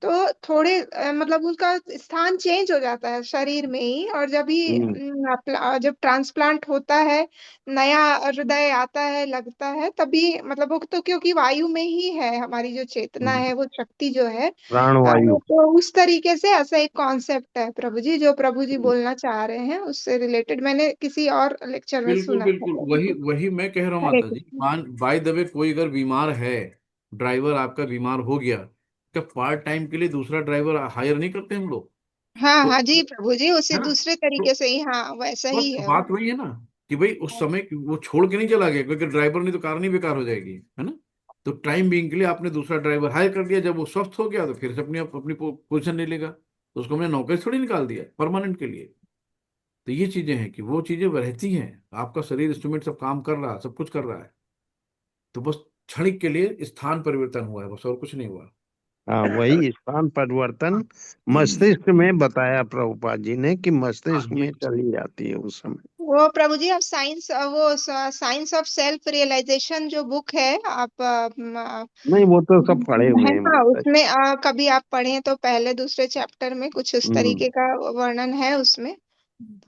D: तो थोड़े मतलब उसका स्थान चेंज हो जाता है शरीर में ही, और जब भी
E: हम्म,
D: जब ट्रांसप्लांट होता है, नया हृदय आता है लगता है, तभी मतलब वो तो क्योंकि वायु में ही है हमारी जो चेतना
A: हम्म,
D: है, वो शक्ति जो है,
E: प्राणवायु।
D: तो उस तरीके से ऐसा एक कॉन्सेप्ट है प्रभु जी, जो प्रभु जी बोलना चाह रहे हैं उससे रिलेटेड मैंने किसी और लेक्चर में
A: बिल्कुल
D: सुना था
A: बिल्कुल,
D: प्रभु
A: वही
D: जी।
A: वही मैं कह रहा हूँ
D: हरे
A: माता जी।
D: कृष्ण।
A: मान बाय द वे कोई अगर बीमार है, ड्राइवर आपका बीमार हो गया, क्या पार्ट टाइम के लिए दूसरा ड्राइवर हायर नहीं करते हम लोग?
D: हाँ
A: तो
D: हाँ जी प्रभु जी, उसी
A: है ना,
D: दूसरे
A: तो
D: तरीके से ही, हाँ वैसा
A: बस
D: ही है वो।
A: बात वही है ना, कि भाई उस समय वो छोड़ के नहीं चला गया, क्योंकि ड्राइवर नहीं तो कार नहीं बेकार हो जाएगी, है ना। तो टाइम बीइंग के लिए आपने दूसरा ड्राइवर हायर कर दिया, जब वो स्वस्थ हो गया तो फिर से अपनी अपनी पोजीशन ले लेगा, तो उसको हमने नौकरी से थोड़ी निकाल दिया परमानेंट के लिए। तो ये चीजें हैं कि वो चीजें रहती हैं, आपका शरीर इंस्ट्रूमेंट सब काम कर रहा है, सब कुछ कर रहा है, तो बस क्षणिक के लिए स्थान परिवर्तन हुआ है, बस और कुछ नहीं हुआ।
E: हाँ, वही स्थान परिवर्तन मस्तिष्क में बताया प्रभुपाद जी ने कि
A: हाँ
E: मस्तिष्क
A: ये,
E: में चली जाती है उस समय।
D: वो प्रभु जी आप साइंस ऑफ सेल्फ रियलाइजेशन जो बुक है, आप
E: नहीं, वो तो सब पढ़े हुए
D: है
E: हैं
D: ना,
E: माता जी।
D: उसमें कभी आप पढ़ें तो पहले दूसरे चैप्टर में कुछ उस
E: हम्म,
D: तरीके का वर्णन है उसमें।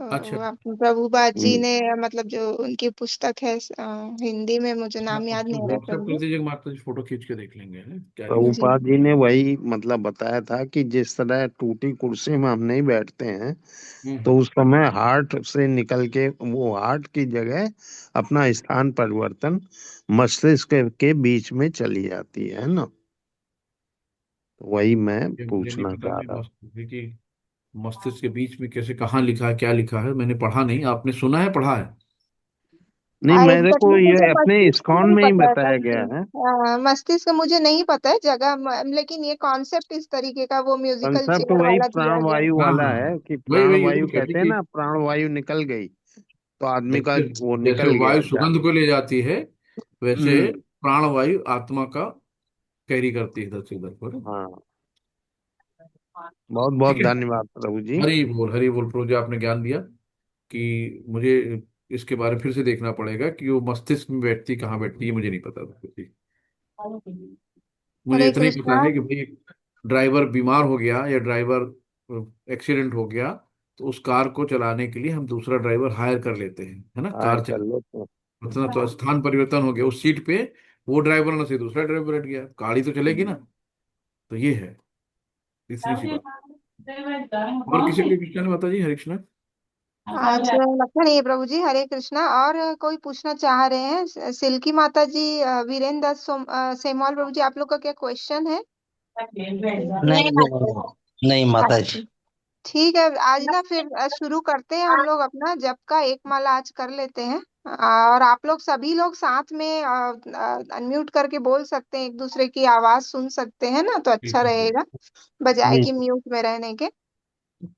A: अच्छा।
D: तो आप प्रभुपाद जी
E: हम्म।
D: ने मतलब जो उनकी पुस्तक है, हिंदी में मुझे
A: हाँ
D: नाम याद
A: उसको
D: नहीं आ रहा
A: व्हाट्सएप
D: प्रभु
A: कर
D: जी।
A: दीजिएगा माता जी, फोटो खींच के देख लेंगे, है क्या लिखा है।
D: जी।
E: प्रभुपाद जी ने वही मतलब बताया था कि जिस तरह टूटी कुर्सी में हम नहीं बैठते हैं, तो
A: हम्म।
E: उस समय हार्ट से निकल के वो हार्ट की जगह अपना स्थान परिवर्तन मस्तिष्क के बीच में चली जाती है ना। तो वही मैं
A: ये मुझे नहीं
E: पूछना
A: पता,
E: चाह
A: मैं
E: रहा था।
A: कि मस्तिष्क के बीच में कैसे, कहाँ लिखा है, क्या लिखा है, मैंने पढ़ा नहीं, आपने सुना है, पढ़ा है?
E: नहीं, मेरे को
D: एग्जैक्टली मुझे
E: ये अपने
D: मस्तिष्क
E: इस्कॉन
D: नहीं
E: में ही
D: पता है
E: बताया गया
D: कभी।
E: है।
D: मस्तिष्क मुझे नहीं पता है जगह, लेकिन ये कॉन्सेप्ट इस तरीके का वो म्यूजिकल
E: कंसेप्ट
D: चेयर
E: वही
D: वाला दिया गया है।
E: प्राणवायु
A: हाँ
E: वाला
A: हाँ
E: है
A: हाँ,
E: कि
A: वही वही
E: प्राणवायु
A: वही कहते
E: कहते
A: हैं
E: हैं
A: कि
E: ना, प्राणवायु निकल गई तो आदमी का
A: जैसे
E: वो
A: जैसे
E: निकल गया
A: वायु
E: जान।
A: सुगंध को ले जाती है, वैसे
E: हम्म।
A: प्राणवायु आत्मा का कैरी करती है इधर से उधर पर।
E: हाँ, बहुत बहुत
A: ठीक है।
E: धन्यवाद प्रभु जी।
A: हरी बोल प्रभु जी, आपने ज्ञान दिया कि मुझे इसके बारे में फिर से देखना पड़ेगा कि वो मस्तिष्क में बैठती कहाँ बैठती है, मुझे नहीं पता था कुछ भी। मुझे
D: हरे
A: इतना ही पता
D: कृष्णा।
A: है कि भाई ड्राइवर बीमार हो गया या ड्राइवर एक्सीडेंट हो गया, तो उस कार को चलाने के लिए हम दूसरा ड्राइवर हायर कर लेते हैं, है ना,
E: हायर
A: कार
E: कर
A: चला,
E: लो तो।
A: मतलब तो स्थान परिवर्तन हो गया, उस सीट पे वो ड्राइवर ना से दूसरा ड्राइवर बैठ गया, गाड़ी तो चलेगी ना। तो ये है तीसरी सी बात। और किसी कोई क्वेश्चन है, माता जी, हरे कृष्णा।
D: आज लगता नहीं है प्रभु जी। हरे कृष्णा। और कोई पूछना चाह रहे हैं? सिल्की माता जी, वीरेंद्र दास सेमवाल प्रभु जी, आप लोग का क्या क्वेश्चन है?
G: नहीं नहीं माता जी।
D: अच्छा, ठीक है। आज ना फिर शुरू करते हैं हम लोग अपना जप का एक माला आज कर लेते हैं। और आप लोग सभी लोग साथ में अनम्यूट करके बोल सकते हैं, एक दूसरे की आवाज सुन सकते हैं ना, तो अच्छा रहेगा बजाय
G: जी
D: कि म्यूट में रहने के।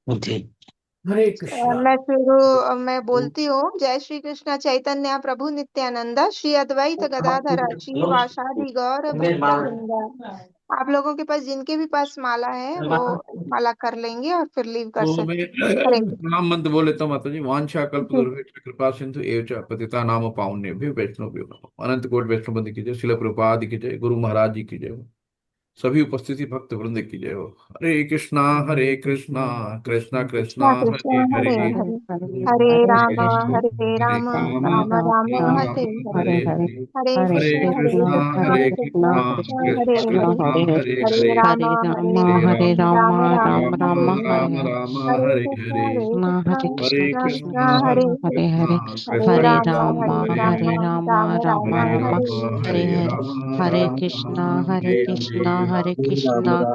G: जी।
A: हरे कृष्णा।
D: मैं बोलती हूँ। जय श्री कृष्ण चैतन्य प्रभु नित्यानंद श्री अद्वैत गदाधर श्रीवासादि गौर भक्त वृंद। आप लोगों के पास जिनके भी पास माला है वो माला कर लेंगे और फिर लीव कर
A: तो मैं
D: सकते हैं। हरे कृष्ण।
A: नाम मंत्र बोल लेता हूँ, माता जी। वांछा
D: जी।
A: कल्पतरुभ्यश्च कृपा सिंधु एव च पतिता नाम पावनेभ्यो वैष्णवेभ्यो नमः। अनंत कोटि वैष्णव बंदी की जय, शिल प्रभुपाद की जय, गुरु महाराज जी की जय हो, सभी उपस्थिति भक्त वृंद की जय हो। हरे कृष्णा कृष्णा कृष्णा
D: कृष्णा कृष्णा
A: हरे
D: हरे
A: हरे,
D: हरे, हरे
A: हरे
D: राम
A: हरे
D: राम राम राम हरे हरे,
A: हरे हरे।
D: हरे
A: हरे
D: कृष्णा कृष्णा कृष्णा हरे हरे,
A: हरे
D: हरे
A: हरे,
D: राम
A: हरे
D: राम राम
A: राम
D: हरे
A: राम
D: हरे,
A: राम
D: हरे
A: हरे
D: कृष्णा
A: हरे, हरे
D: कृष्णा कृष्णा
A: कृष्णा
D: हरे हरे, हरे
A: कृष्णा
D: राम
A: हरे
D: राम
A: हरे,
D: राम
A: हरे
D: हरे
A: राम
D: हरे।
A: राम हरे हरे।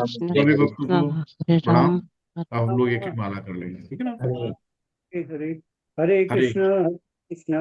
A: सभी भक्तों को प्रणाम। अब हम लोग एक एक माला कर लेंगे, ठीक है ना।
C: हरे हरे, हरे
A: हरे
C: कृष्ण कृष्ण